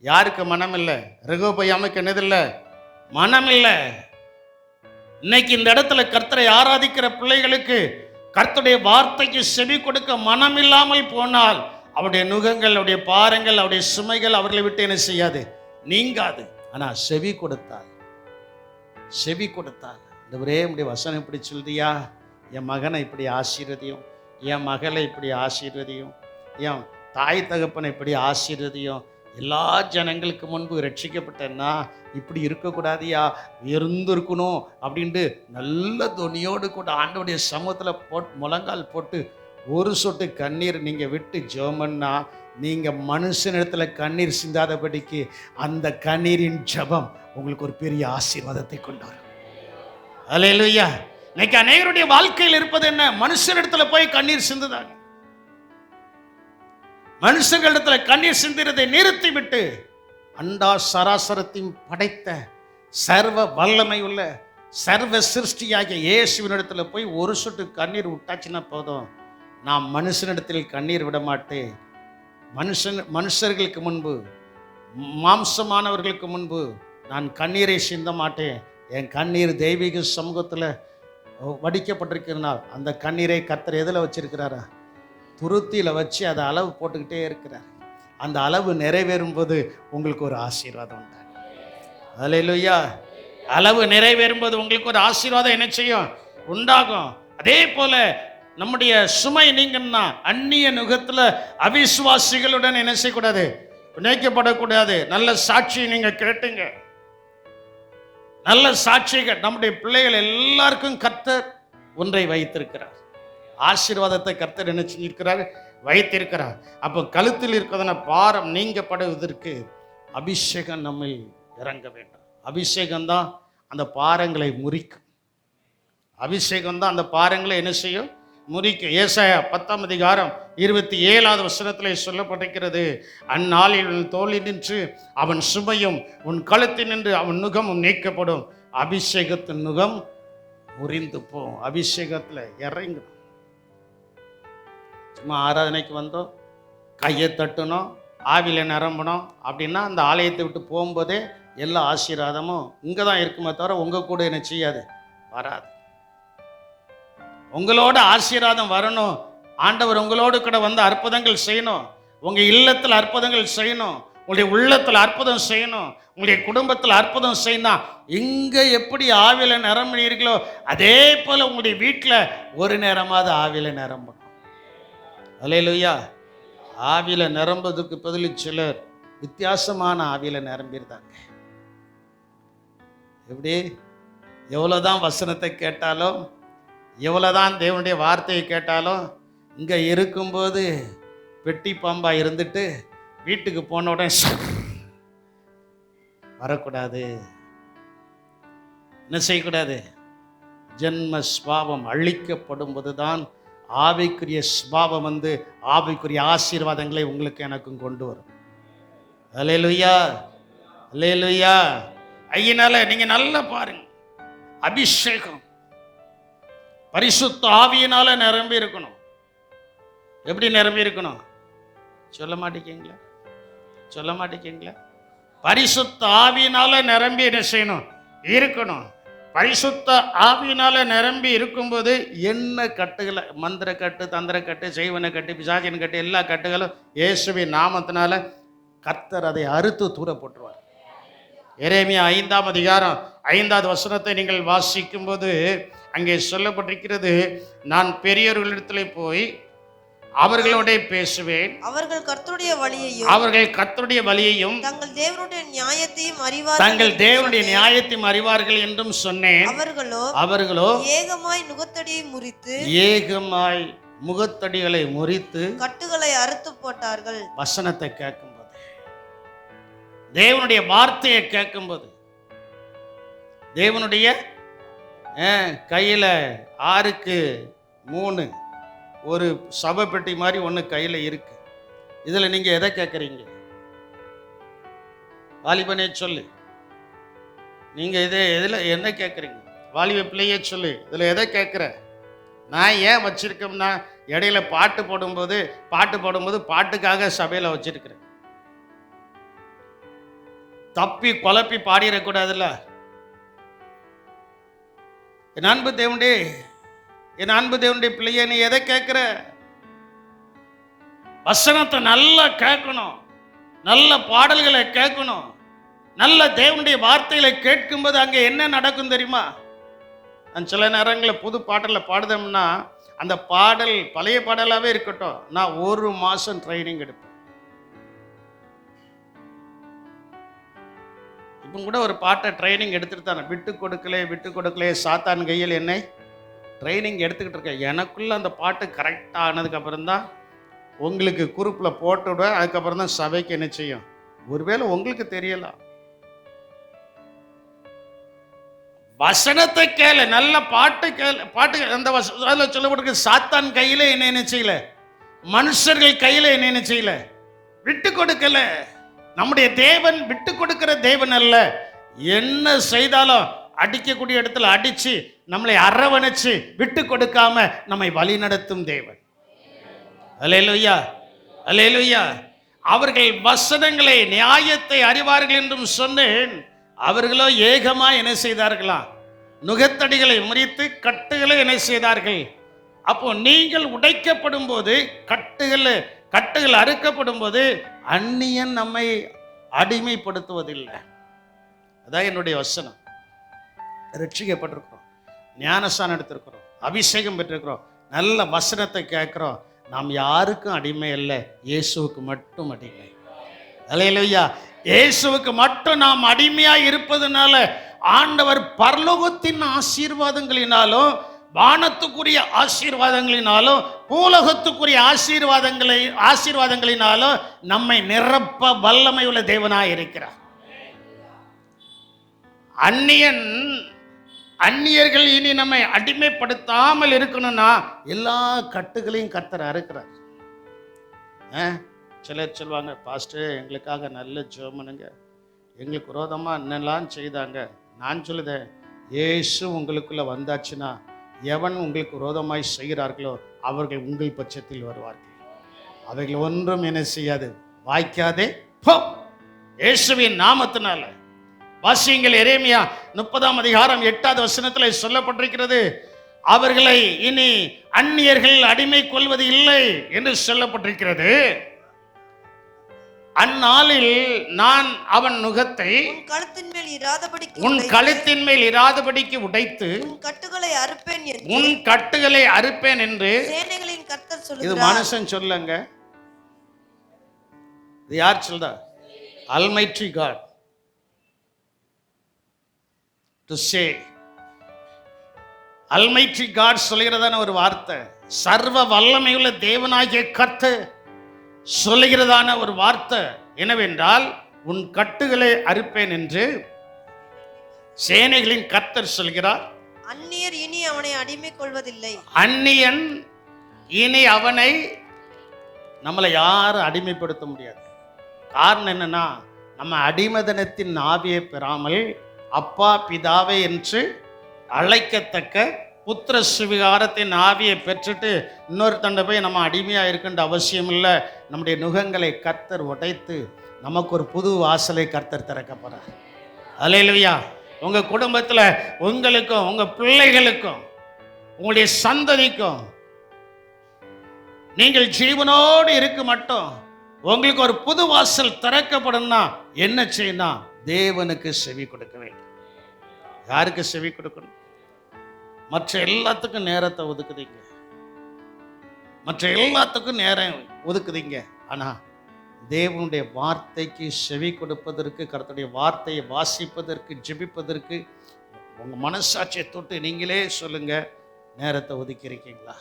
யாருக்கு மனம் இல்லை? ரெகோபயாமுக்கு என்னதில்லை? மனம் இல்லை. இன்னைக்கு இந்த இடத்துல கர்த்தரை ஆராதிக்கிற பிள்ளைகளுக்கு கர்த்தருடைய வார்த்தைக்கு செவி கொடுக்க மனம் இல்லாமல் போனால் அவருடைய நுகங்கள், அவருடைய பாரங்கள், அவருடைய சுமைகள் அவர்களை விட்டு என்ன செய்யாது? நீங்காது. ஆனால் செவி கொடுத்தால் ஆண்டவரே உம்முடைய வசனம் இப்படி சொல்றியா, என் மகனை இப்படி ஆசீர்வதியும், என் மகளை இப்படி ஆசீர்வதியும், என் தாய் தகப்பனை இப்படி ஆசீர்வதியும், எல்லா ஜனங்களுக்கு முன்பு ரட்சிக்கப்பட்டேன்னா இப்படி இருக்கக்கூடாதியா, இருந்திருக்கணும் அப்படின்ட்டு நல்ல துணியோடு கூட ஆண்டவருடைய சமூகத்தில் முழங்கால் போட்டு ஒரு சொட்டு கண்ணீர் நீங்கள் விட்டு ஜெபம்னா நீங்கள் மனுஷனிடத்தில் கண்ணீர் சிந்தாதபடிக்கு அந்த கண்ணீரின் ஜெபம் உங்களுக்கு ஒரு பெரிய ஆசீர்வாதத்தை கொண்டு வரும். அல்லேலூயா. இன்னைக்கு அநேகருடைய வாழ்க்கையில் இருப்பது என்ன? மனுஷனிடத்துல போய் கண்ணீர் சிந்துதாங்க. மனுஷங்களிடத்துல கண்ணீர் சிந்துறதை நிறுத்தி விட்டு அண்டா சராசரத்தையும் படைத்த சர்வ வல்லமை உள்ள சர்வ சிருஷ்டியாகிய இயேசுவினிடத்துல போய் ஒரு சொட்டு கண்ணீர் விட்டாச்சுன்னா போதும். நான் மனுஷனிடத்தில் கண்ணீர் விட மாட்டேன். மனுஷர்களுக்கு முன்பு, மாம்சமானவர்களுக்கு முன்பு நான் கண்ணீரை சிந்த மாட்டேன். என் கண்ணீர் தெய்வீக சமூகத்தில் வடிக்கப்பட்டிருக்கிறனால் அந்த கண்ணீரை கர்த்தர் எதில் வச்சிருக்கிறாரா? துருத்தியில் வச்சு அதை அளவு போட்டுக்கிட்டே இருக்கிறார். அந்த அளவு நிறைவேறும் போது உங்களுக்கு ஒரு ஆசீர்வாதம் உண்டாகும். அல்லேலூயா. அளவு நிறைவேறும் போது உங்களுக்கு ஒரு ஆசீர்வாதம் என்ன செய்யும்? உண்டாகும். அதே போல நம்முடைய சுமை நீங்கன்னா அந்நிய நுகத்தில் அவிசுவாசிகளுடன் என்ன செய்யக்கூடாது? பிணைக்கப்படக்கூடாது. நல்ல சாட்சி நீங்க கேட்டுங்க. நல்ல சாட்சிகள். நம்முடைய பிள்ளைகள் எல்லாருக்கும் கர்த்தர் ஒன்றை வைத்திருக்கிறார். ஆசீர்வாதத்தை கர்த்தர் என்ன செஞ்சிருக்கிறார்? வைத்திருக்கிறார். அப்போ கழுத்தில் இருக்கிறதான பாரம் நீங்கப்படுவதற்கு அபிஷேகம் நம்மை இறங்க வேண்டும். அபிஷேகம்தான் அந்த பாரங்களை முறிக்கும். அபிஷேகம் தான் அந்த பாரங்களை என்ன செய்யும்? முறிக்கும். ஏசாயா 10:27 சொல்லப்பட்டிருக்கிறது, அந்நாளில் உன் தோளில் நின்று அவன் சுமையும் உன் கழுத்தில் நின்று அவன் நுகமும் நீக்கப்படும், அபிஷேகத்தின் நுகம் முறிந்து போம். அபிஷேகத்தில் இறங்கணும். சும்மா ஆராதனைக்கு வந்தோம், கையை தட்டணும், ஆவியில் நிரம்பணும் அப்படின்னா அந்த ஆலயத்தை விட்டு போகும்போதே எல்லா ஆசீர்வாதமும் இங்கே தான் இருக்குமே தவிர உங்கள் கூட என்ன செய்யாது? வராது. உங்களோட ஆசீர்வாதம் வரணும். ஆண்டவர் உங்களோடு கூட வந்து அற்புதங்கள் செய்யணும். உங்கள் இல்லத்தில் அற்புதங்கள் செய்யணும். உங்களுடைய உள்ளத்தில் அற்புதம் செய்யணும். உங்களுடைய குடும்பத்தில் அற்புதம் செய்யணும். இங்கே எப்படி ஆவியில் நிரம்பினீர்களோ அதே போல் உங்களுடைய வீட்டில் ஒரு நேரமாவது ஆவியில் நிரம்பணும். அல்லேலூயா. ஆவியில் நிரம்புறதுக்கு பதில் சிலர் வித்தியாசமான ஆவியில் நிரம்பியிருந்தாங்க. எப்படி? எவ்வளோதான் வசனத்தை கேட்டாலும், எவ்வளோதான் தேவனுடைய வார்த்தையை கேட்டாலும், இங்கே இருக்கும்போது பெட்டி பாம்பா இருந்துட்டு வீட்டுக்கு போன உடனே வரக்கூடாது. என்ன செய்யக்கூடாது? ஜென்ம ஸ்பாவம் அழிக்கப்படும் போதுதான் ஆவிக்குரிய ஸ்பாவம் வந்து ஆவிக்குரிய ஆசீர்வாதங்களை உங்களுக்கு எனக்கும் கொண்டு வரும். அல்லேலூயா. அல்லேலூயா. ஐயனால நீங்க நல்லா பாருங்க. அபிஷேகம் பரிசுத்த ஆவியினால நிரம்பி இருக்கணும். எப்படி நிரம்பி இருக்கணும்? சொல்ல மாட்டேங்கீங்களா? சொல்ல மாட்டேங்கிங்களா? பரிசுத்த ஆவியினால நிரம்பி என்ன செய்யணும்? இருக்கணும். பரிசுத்த ஆவியினால நிரம்பி இருக்கும்போது என்ன கட்டுகளை, மந்திர கட்டு, தந்திர கட்டு, செய்வன கட்டு, பிசாசின் கட்டு, எல்லா கட்டுகளும் இயேசுவின் நாமத்தினால கர்த்தர் அதை அறுத்து தூர போட்டுருவார். எரேமியா 5ஆம் அதிகாரம் 5வது வசனத்தை நீங்கள் வாசிக்கும் போது அங்கே சொல்லப்பட்டிருக்கிறது, நான் பெரியவர்களிடத்திலே போய் அவர்களோட பேசுவேன், அவர்கள் கர்த்தருடைய வழியையும் தங்கள் தேவனுடைய நியாயத்தையும் அறிவார்கள் என்றும் சொன்னேன். அவர்களோ ஏகமாய் முகத்தடிகளை முறித்து கட்டுகளை அறுத்து போட்டார்கள். வசனத்தை கேட்கும்போது, தேவனுடைய வார்த்தையை கேட்கும்போது, தேவனுடைய கையில 6க்கு 3 ஒரு சபை பெட்டி மாதிரி ஒன்று கையில் இருக்கு. இதில் நீங்கள் எதை கேட்குறீங்க? வாலிபனே சொல்லு, நீங்கள் இதில் என்ன கேட்குறீங்க? வாலிப பிள்ளையே சொல்லு, இதில் எதை கேட்குற? நான் ஏன் வச்சிருக்கோம்னா, இடையில பாட்டு போடும்போது பாட்டுக்காக சபையில் வச்சிருக்கிறேன். தப்பி குழப்பி பாடிடக்கூடாதுல்ல. என் அன்பு தேவனுடைய பிள்ளைய, நீ எதை கேட்கிற? வசனத்தை நல்லா கேட்கணும், நல்ல பாடல்களை கேட்கணும். நல்ல தேவனுடைய வார்த்தைகளை கேட்கும்போது அங்கே என்ன நடக்கும் தெரியுமா? நான் சில நேரங்களில் புது பாடலில் பாடுதோம்னா, அந்த பாடல் பழைய பாடலாகவே இருக்கட்டும், நான் 1 மாதம் ட்ரைனிங் எடுப்பேன். இப்போ கூட ஒரு பாட்டை ட்ரைனிங் எடுத்துட்டு தானே, விட்டு கொடுக்கலே சாத்தான் கையில் என்னை ட்ரைனிங் எடுத்துக்கிட்டு இருக்கேன். எனக்குள்ள அந்த பாட்டு கரெக்டாக ஆனதுக்கப்புறம் தான் உங்களுக்கு குரூப்பில் போட்டு விடுவேன். அதுக்கப்புறம் தான் சபைக்கு என்ன செய்யும். ஒருவேளை உங்களுக்கு தெரியலாம், வசனத்தை கேளு, நல்ல பாட்டு கேளு. பாட்டு அந்த அதில் சொல்லப்பட்டிருக்கு, சாத்தான் கையில் என்ன செய்யல, மனுஷர்கள் கையில் என்ன செய்யல, விட்டு கொடுக்கல. நம்முடைய தேவன் விட்டு கொடுக்கிற தேவன் அல்ல. என்ன செய்தாலும் அடிக்கக்கூடிய இடத்துல அடிச்சு நம்மளை அரவணைச்சு விட்டு கொடுக்காம நம்மை வழி நடத்தும் தேவன். அல்லேலூயா, அல்லேலூயா. அவர்கள் வசனங்களை நியாயத்தை அறிவார்கள் என்றும் சொன்னேன். அவர்களோ ஏகமா என்ன செய்தார்களா, நுகத்தடிகளை முறித்து கட்டுகளை என்ன செய்தார்கள். அப்போ நீங்கள் உடைக்கப்படும் போது, கட்டுகள் அறுக்கப்படும் போது அந்நியன் நம்மை அடிமைப்படுத்துவதில்லை. அதான் என்னுடைய வசனம். ரட்சிக்கப்பட்டிருக்கிறோம், ஞானஸ்தானம் எடுத்திருக்கிறோம், அபிஷேகம் பெற்றிருக்கிறோம், நல்ல வசனத்தை கேட்கிறோம். நாம் யாருக்கும் அடிமை அல்ல, இயேசுவுக்கு மட்டும் அடிமை. அல்லேலூயா. இயேசுவுக்கு மட்டும் நாம் அடிமையா இருப்பதனால ஆண்டவர் பரலோகத்தின் ஆசீர்வாதங்களினாலும், வானத்துக்குரிய ஆசீர்வாதங்களினாலும், பூலோகத்துக்குரிய ஆசீர்வாதங்களினாலும் நம்மை நிரப்ப வல்லமை உள்ள தேவனாய் இருக்கிறார். அந்நியர்கள் இனி நம்மை அடிமைப்படுத்தாமல் இருக்கணும்னா எல்லா கட்டுகளையும் கர்த்தர் அறுக்கிறார். சிலர் சொல்லுவாங்க, பாஸ்டர் எங்களுக்காக நல்ல ஜெபம்னுங்க, எங்களுக்கு விரோதமா என்னெல்லாம் செய்தாங்க. நான் சொல்லுதேன், இயேசு உங்களுக்குள்ள வந்தாச்சுன்னா எவன் உங்களுக்கு விரோதமாய் செய்கிறார்களோ அவர்கள் உங்கள் பட்சத்தில் வருவார்கள். அவைகள் ஒன்றும் என்ன செய்யாது, வாய்க்காதே போ, இயேசுவின் நாமத்தினால. வாசியுங்கள், எரேமியா 30ஆம் அதிகாரம் 8வது வசனத்தில் சொல்லப்பட்டிருக்கிறது, அவர்களை இனி அந்நியர்கள் அடிமை கொள்வது இல்லை என்று சொல்லப்பட்டிருக்கிறது. அந்நாளில் நான் அவன் நுகத்தை உன் கழுத்தின் மேல் இராதபடிக்கு உடைத்து உன் கட்டுகளை அறுப்பேன் என்று சேனைகளின் கர்த்தர் சொல்லுகிறார். இது மனுஷன் சொல்லுங்க, இது யார் சொல்றா? Almighty God to say. Almighty God சொல்கிறதான ஒரு வார்த்தை, சர்வ வல்லமையுள்ள தேவனாகிய கர்த்தர் சொல்லுகிறதான ஒரு வார்த்தை என்னவென்றால், உன் கட்டுகளை அறுப்பேன் என்று சேனைகளின் கர்த்தர் சொல்கிறார். அந்நியர் இனி அவனை அடிமை கொள்வதில்லை. அந்நியன் இனி அவனை, நம்மளை யாரும் அடிமைப்படுத்த முடியாது. காரணம் என்னன்னா, நம்ம அடிமதனத்தின் ஆவியை பெறாமல் அப்பா பிதாவே என்று அழைக்கத்தக்க புத்திர சுவிகாரத்தின் ஆவியை பெற்றுட்டு இன்னொரு தண்டை போய் நம்ம அடிமையாக இருக்கின்ற அவசியம் இல்லை. நம்முடைய நுகங்களை கர்த்தர் உடைத்து நமக்கு ஒரு புது வாசலை கர்த்தர் திறக்க போறார். அல்லேலூயா. உங்க குடும்பத்தில் உங்களுக்கும் உங்க பிள்ளைகளுக்கும் உங்களுடைய சந்ததிக்கும் நீங்கள் ஜீவனோடு இருக்க மட்டும் உங்களுக்கு ஒரு புது வாசல் திறக்கப்படும்னா என்ன செய்யணும்? தேவனுக்கு செவி கொடுக்க வேண்டும். யாருக்கு செவி கொடுக்கணும்? மற்ற எல்லாத்துக்கும் நேரத்தை ஒதுக்குதீங்க, மற்ற எல்லாத்துக்கும் நேரம் ஒதுக்குதீங்க. ஆனா தேவனுடைய வார்த்தைக்கு செவி கொடுப்பதற்கு, கர்த்தருடைய வார்த்தையை வாசிப்பதற்கு, ஜெபிப்பதற்கு உங்க மனசாட்சியை தொட்டு நீங்களே சொல்லுங்க, நேரத்தை ஒதுக்கி இருக்கீங்களா?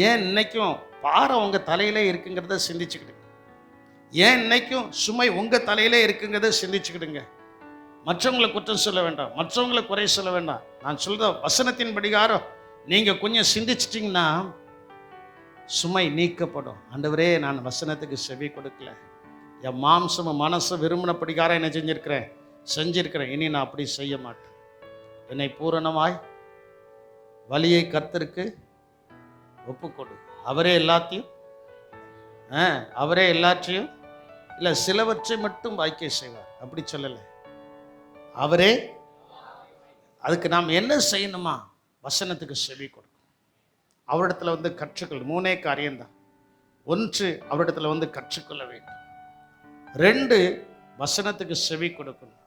ஏன் இன்னைக்கும் பாரம் உங்க தலையிலே இருக்குங்கிறத சிந்திச்சுக்கிடுங்க. ஏன் இன்னைக்கும் சுமை உங்க தலையிலே இருக்குங்கிறத சிந்திச்சுக்கிடுங்க. மற்றவங்களை குற்றம் சொல்ல வேண்டாம், மற்றவங்களை குறை சொல்ல வேண்டாம். நான் சொல்ற வசனத்தின் படிகாரம் நீங்க கொஞ்சம் சிந்திச்சிட்டிங்கன்னா சுமை நீக்கப்படும். ஆண்டவரே, நான் வசனத்துக்கு செவி கொடுக்கல, என் மாம்சமும் மனசு விரும்பின படிகாரம் என்ன செஞ்சிருக்கிறேன். இனி நான் அப்படி செய்ய மாட்டேன். என்னை பூரணமாய் வலியை கர்த்தருக்கு ஒப்புக்கொடு. அவரே எல்லாத்தையும் இல்லை, சிலவற்றை மட்டும் வாய்க்கை செய்வார். அப்படி சொல்லலை. அவரே. அதுக்கு நாம் என்ன செய்யணுமா? வசனத்துக்கு செவி கொடுக்கணும். அவரிடத்துல வந்து கற்றுக்கொள். 3 காரியம்தான். 1, அவரிடத்துல கற்றுக்கொள்ள வேண்டும். 2, வசனத்துக்கு செவி கொடுக்கணும்.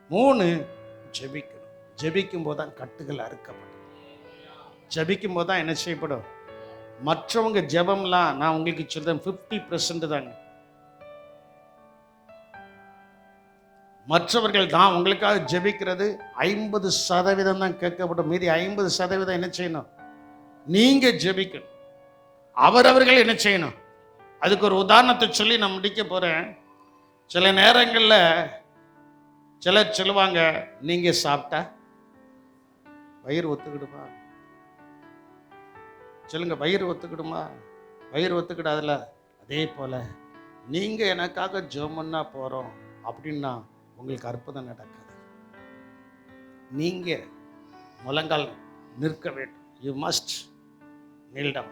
3, ஜெபிக்கணும். ஜெபிக்கும் போதுதான் கட்டுகள் அறுக்கப்படும். ஜெபிக்கும் போதுதான் என்ன செய்யப்படும்? மற்றவங்க ஜெபம்லாம் நான் உங்களுக்கு சொல்றேன் 50% தாங்க. மற்றவர்கள் தான் உங்களுக்காக ஜெபிக்கிறது 50% தான் கேட்கப்படும். மீதி 50% என்ன செய்யணும்? நீங்க ஜெபிக்கணும். அவரவர்கள் என்ன செய்யணும்? அதுக்கு ஒரு உதாரணத்தை சொல்லி நான் முடிக்க போறேன். சில நேரங்களில் சிலர் சொல்லுவாங்க, நீங்க சாப்பிட்டா வயிறு ஒத்துக்கிடுமா? சொல்லுங்க, வயிறு ஒத்துக்கிடுமா? வயிறு ஒத்துக்கிடாதுல. அதே போல நீங்க எனக்காக ஜெபம் பண்ணா போறோம் அப்படின்னா உங்களுக்கு அற்புதம் நடக்காது. நீங்க முழங்கால் நிற்க வேண்டும். You must kneel down.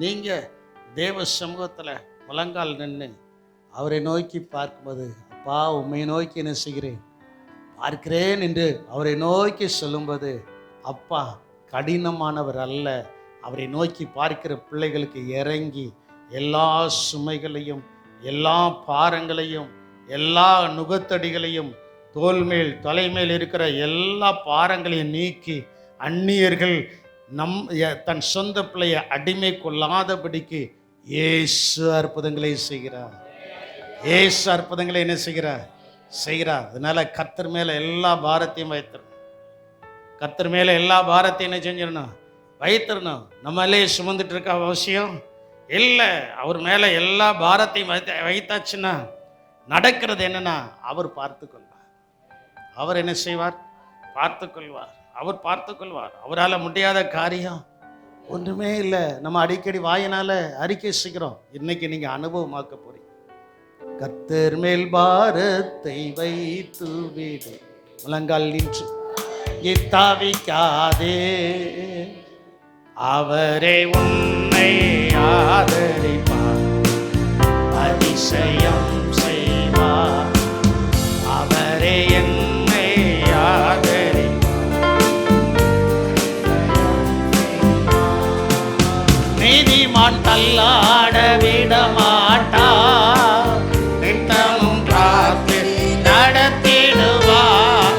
நீங்க தேவ சமூகத்தில் முழங்கால் நின்று அவரை நோக்கி பார்க்கும்போது, அப்பா உம்மை நோக்கி என்ன செய்கிறேன் பார்க்கிறேன் என்று அவரை நோக்கி சொல்லும்போது, அப்பா கடினமானவர் அல்ல. அவரை நோக்கி பார்க்கிற பிள்ளைகளுக்கு இறங்கி எல்லா சுமைகளையும், எல்லா பாரங்களையும், எல்லா நுகத்தடிகளையும், தோல்மேல் தலைமேல் இருக்கிற எல்லா பாரங்களையும் நீக்கி அந்நியர்கள் தன் சொந்த பிள்ளையை அடிமை கொள்ளாதபடிக்கு இயேசு அற்புதங்களை செய்கிறார். இயேசு அற்புதங்களை என்ன செய்கிறார். அதனால கர்த்தர் மேல எல்லா பாரத்தையும் வைத்திரணும். கர்த்தர் மேல எல்லா பாரத்தையும் என்ன செஞ்சிடணும்? வைத்திரணும். நம்மளே சுமந்துட்டு இருக்க அவசியம் இல்லை. அவர் மேல எல்லா பாரத்தையும் வைத்தாச்சுன்னா நடக்கிறது என்னன்னா, அவர் பார்த்துக்கொள்வார். அவர் என்ன செய்வார்? பார்த்துக்கொள்வார். அவர் பார்த்துக்கொள்வார். அவரால் முடியாத காரியம் ஒன்றுமே இல்லை. நம்ம அடிக்கடி வாயினால அறிக்கை செய்கிறோம். இன்னைக்கு நீங்க அனுபவமாக்க போறீங்க. கர்த்தர் மேல் பாரத்தை வைத்து விடு, முழங்கால் நின்று தாவிக்காதே, அவரே உன்னை ஆதரிப்பார், அதிசயம் செய்வார், அவரே என்னை ஆதரிப்பார். நீதிமான் தள்ளாட விட மாட்டார், நித்தமும் காத்து நடத்திடுவார்.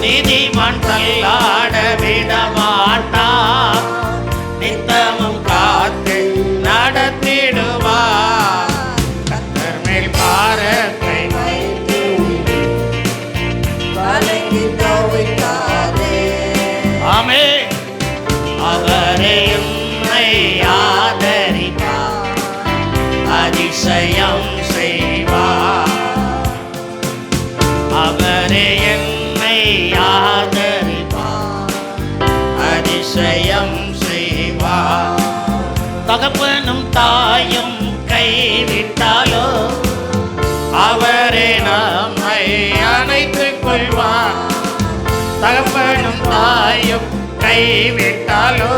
நீதிமான் தள்ளாட விட மாட்டார், நித்தமும் காத்து நடத்திடுவார். கர்த்தர் மேல் பாரத்தை வைத்து வலங்கி தவிக்காதே. ஆமென். அவரே உன்னை ஆதரிப்பார், அதிசயம் செய்வார். அவரே என்னை ஆதரிப்பார், அதிசயம் செய்வார். தகப்பனும் தாயும் கைவிட்டாலோ அவரே நம்மை அணைத்துக் கொள்வார். தகப்பனும் தாயும் கைவிட்டாலோ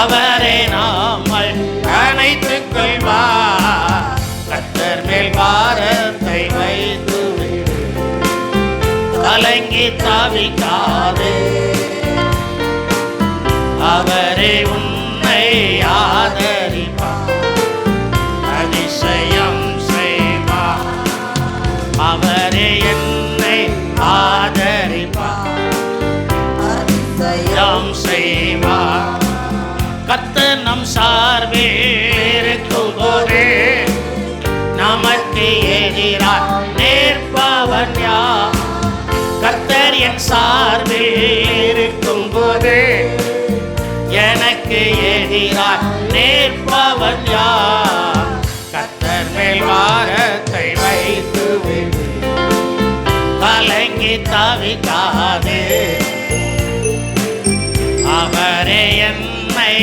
அவரே நம்மை அணைத்துக் கொள்வார். கலங்கி தவிக்காதே, அவரே உன்னை ஆதரிப்பார், அதிசயம் செய்வார். அவரே என்னை ஆதரிப்பார், அதிசயம் செய்வார். கர்த்தர் நம் சார்பில் இருக்கும் போதே நமக்கு எதிராய் நிற்பவன் யார்? கர்த்தர் என் சார்பில் இருக்கும் போதே எனக்கு எதிராய் நிற்பவன் யார்? கர்த்தர் மேல் பாரத்தை வைத்து விடு, கலங்கி தவிக்காதே, அவரே என்னை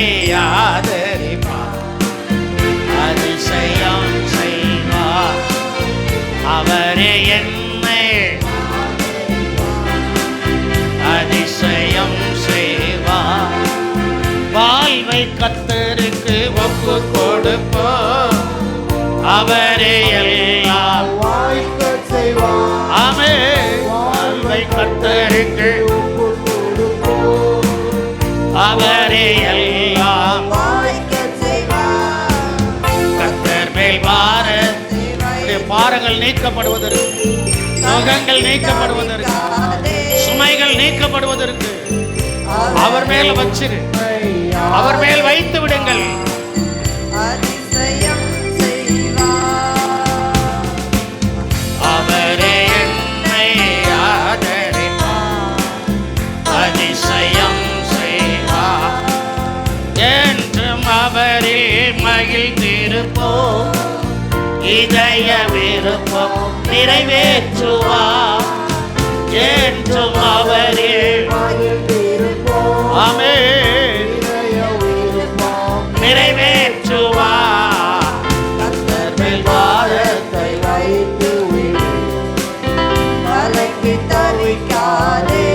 ஆதரிப்பார், அதிசயம் செய்வார். அவரே என்னை அதிசயம் செய்வார். வாழ்வை கர்த்தருக்கு ஒப்பு கொடுப்போம், அவரே எல்லாம் வாய்க்கச் செய்வார். ஆமென். வாழ்வை கர்த்தருக்கு அவரே எல்லாம் வாய்க்கச் செய்வார். கர்த்தர் மேல் பாரங்கள் நீக்கப்படுவதற்கு, நோகங்கள் நீக்கப்படுவதற்கு, சுமைகள் நீக்கப்படுவதற்கு அவர் மேல் வச்சிரு, அவர் மேல் வைத்து விடுங்கள். அதிசயம் செய்வார். அவரே என்னை ஆதரிப்பார், அதிசயம் செய்வார். என்றும் அவரில் மகிழ்ந்திருப்போம், இதய விருப்பம் நிறைவேற்றுவார். என்றும் அவரில் ஆமென் நிறைவேற்றுவார். கர்த்தர் மேல் பாரத்தை வைத்து விடு, கலங்கி தவிக்காதே,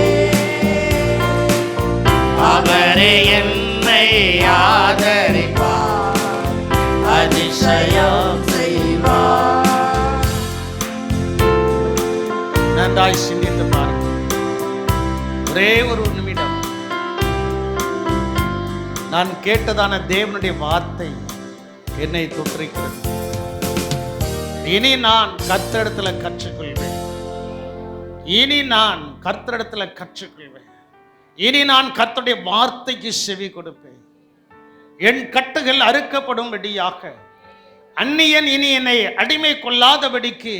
அவரே என்னை ஆதரிப்பார், அதிசயம் செய்வார். நன்றாய் சிந்தித்து பாருங்கள். ஒரே ஒரு நிமிடம் நான் கேட்டதான தேவனுடைய வார்த்தை என்னை தொற்றிருக்கிறது. இனி நான் கர்த்தரிடத்துல கற்றுக்கொள்வேன், இனி நான் கர்த்தரிடத்துல கற்றுக்கொள்வேன், இனி நான் கர்த்தருடைய வார்த்தைக்கு செவி கொடுப்பேன். என் கட்டுகள் அறுக்கப்படும்படியாக அந்நியன் இனி என்னை அடிமை கொள்ளாதபடிக்கு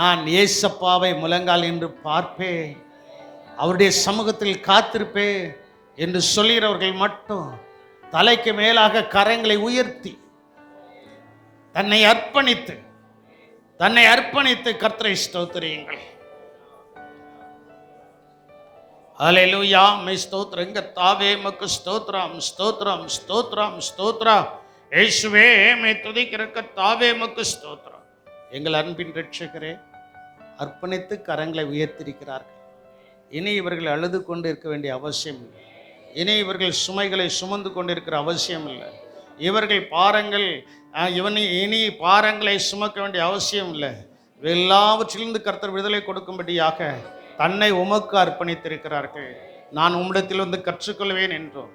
நான் ஏசப்பாவை முழங்கால் என்று பார்ப்பேன், அவருடைய சமூகத்தில் காத்திருப்பேன் என்று சொல்கிறவர்கள் மட்டும் தலைக்கு மேலாக கரங்களை உயர்த்தி தன்னை அர்ப்பணித்து கர்த்தரை ஸ்தோத்திரியுங்கள். ஹல்லேலூயா. மே ஸ்தோத்திரம் கர்த்தாவே, உமக்கு ஸ்தோத்திரம் ஸ்தோத்திரம் ஸ்தோத்திரம் ஸ்தோத்திரம். இயேசுவே மே துதிக்கிற கர்த்தாவே, உமக்கு ஸ்தோத்திரம். எங்கள் அன்பின் ரட்சகரே, அர்ப்பணித்து கரங்களை உயர்த்தியிருக்கிறார்கள். இனி இவர்கள் அழுது கொண்டு இருக்க வேண்டிய அவசியம் இல்லை, இனி இவர்கள் சுமைகளை சுமந்து கொண்டிருக்கிற அவசியம் இல்லை, இவர்கள் இனி பாரங்களை சுமக்க வேண்டிய அவசியம் இல்லை. எல்லாவற்றிலிருந்து கர்த்தர் விடுதலை கொடுக்கும்படியாக தன்னை உமக்கு அர்ப்பணித்திருக்கிறார்கள். நான் உம்மிடத்தில் வந்து கற்றுக்கொள்வேன் என்றும்,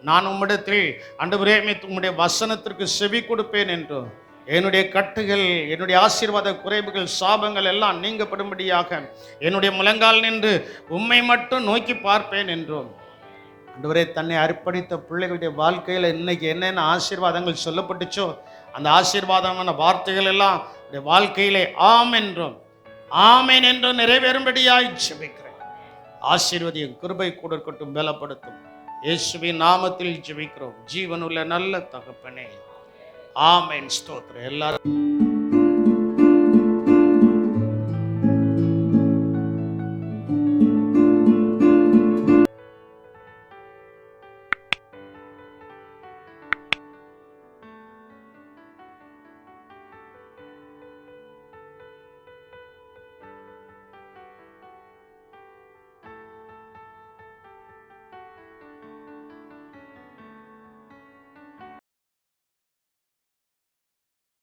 நான் உம்மிடத்தில் ஆண்டவரே உம்முடைய வசனத்திற்கு செவி கொடுப்பேன் என்றும், என்னுடைய கட்டுகள், என்னுடைய ஆசீர்வாத குறைவுகள், சாபங்கள் எல்லாம் நீங்கப்படும்படியாக என்னுடைய முழங்கால் நின்று உம்மை மட்டும் நோக்கி பார்ப்பேன் என்றும், ஆண்டவரே தன்னை அர்ப்பணித்த பிள்ளைகளுடைய வாழ்க்கையில் இன்னைக்கு என்னென்ன ஆசீர்வாதங்கள் சொல்லப்பட்டுச்சோ அந்த ஆசீர்வாதமான வார்த்தைகள் எல்லாம் வாழ்க்கையிலே ஆமென் என்றும் நிறைவேறும்படியாய் ஜெபிக்கிறேன். ஆசீர்வதியும், கிருபை கூட இருக்கட்டும், பலப்படுத்தும். இயேசுவின் நாமத்தில் ஜெபிக்கிறோம் ஜீவனுள்ள நல்ல தகப்பனே, ஆமென். ஸ்தோத்திரம். எல்லாரும்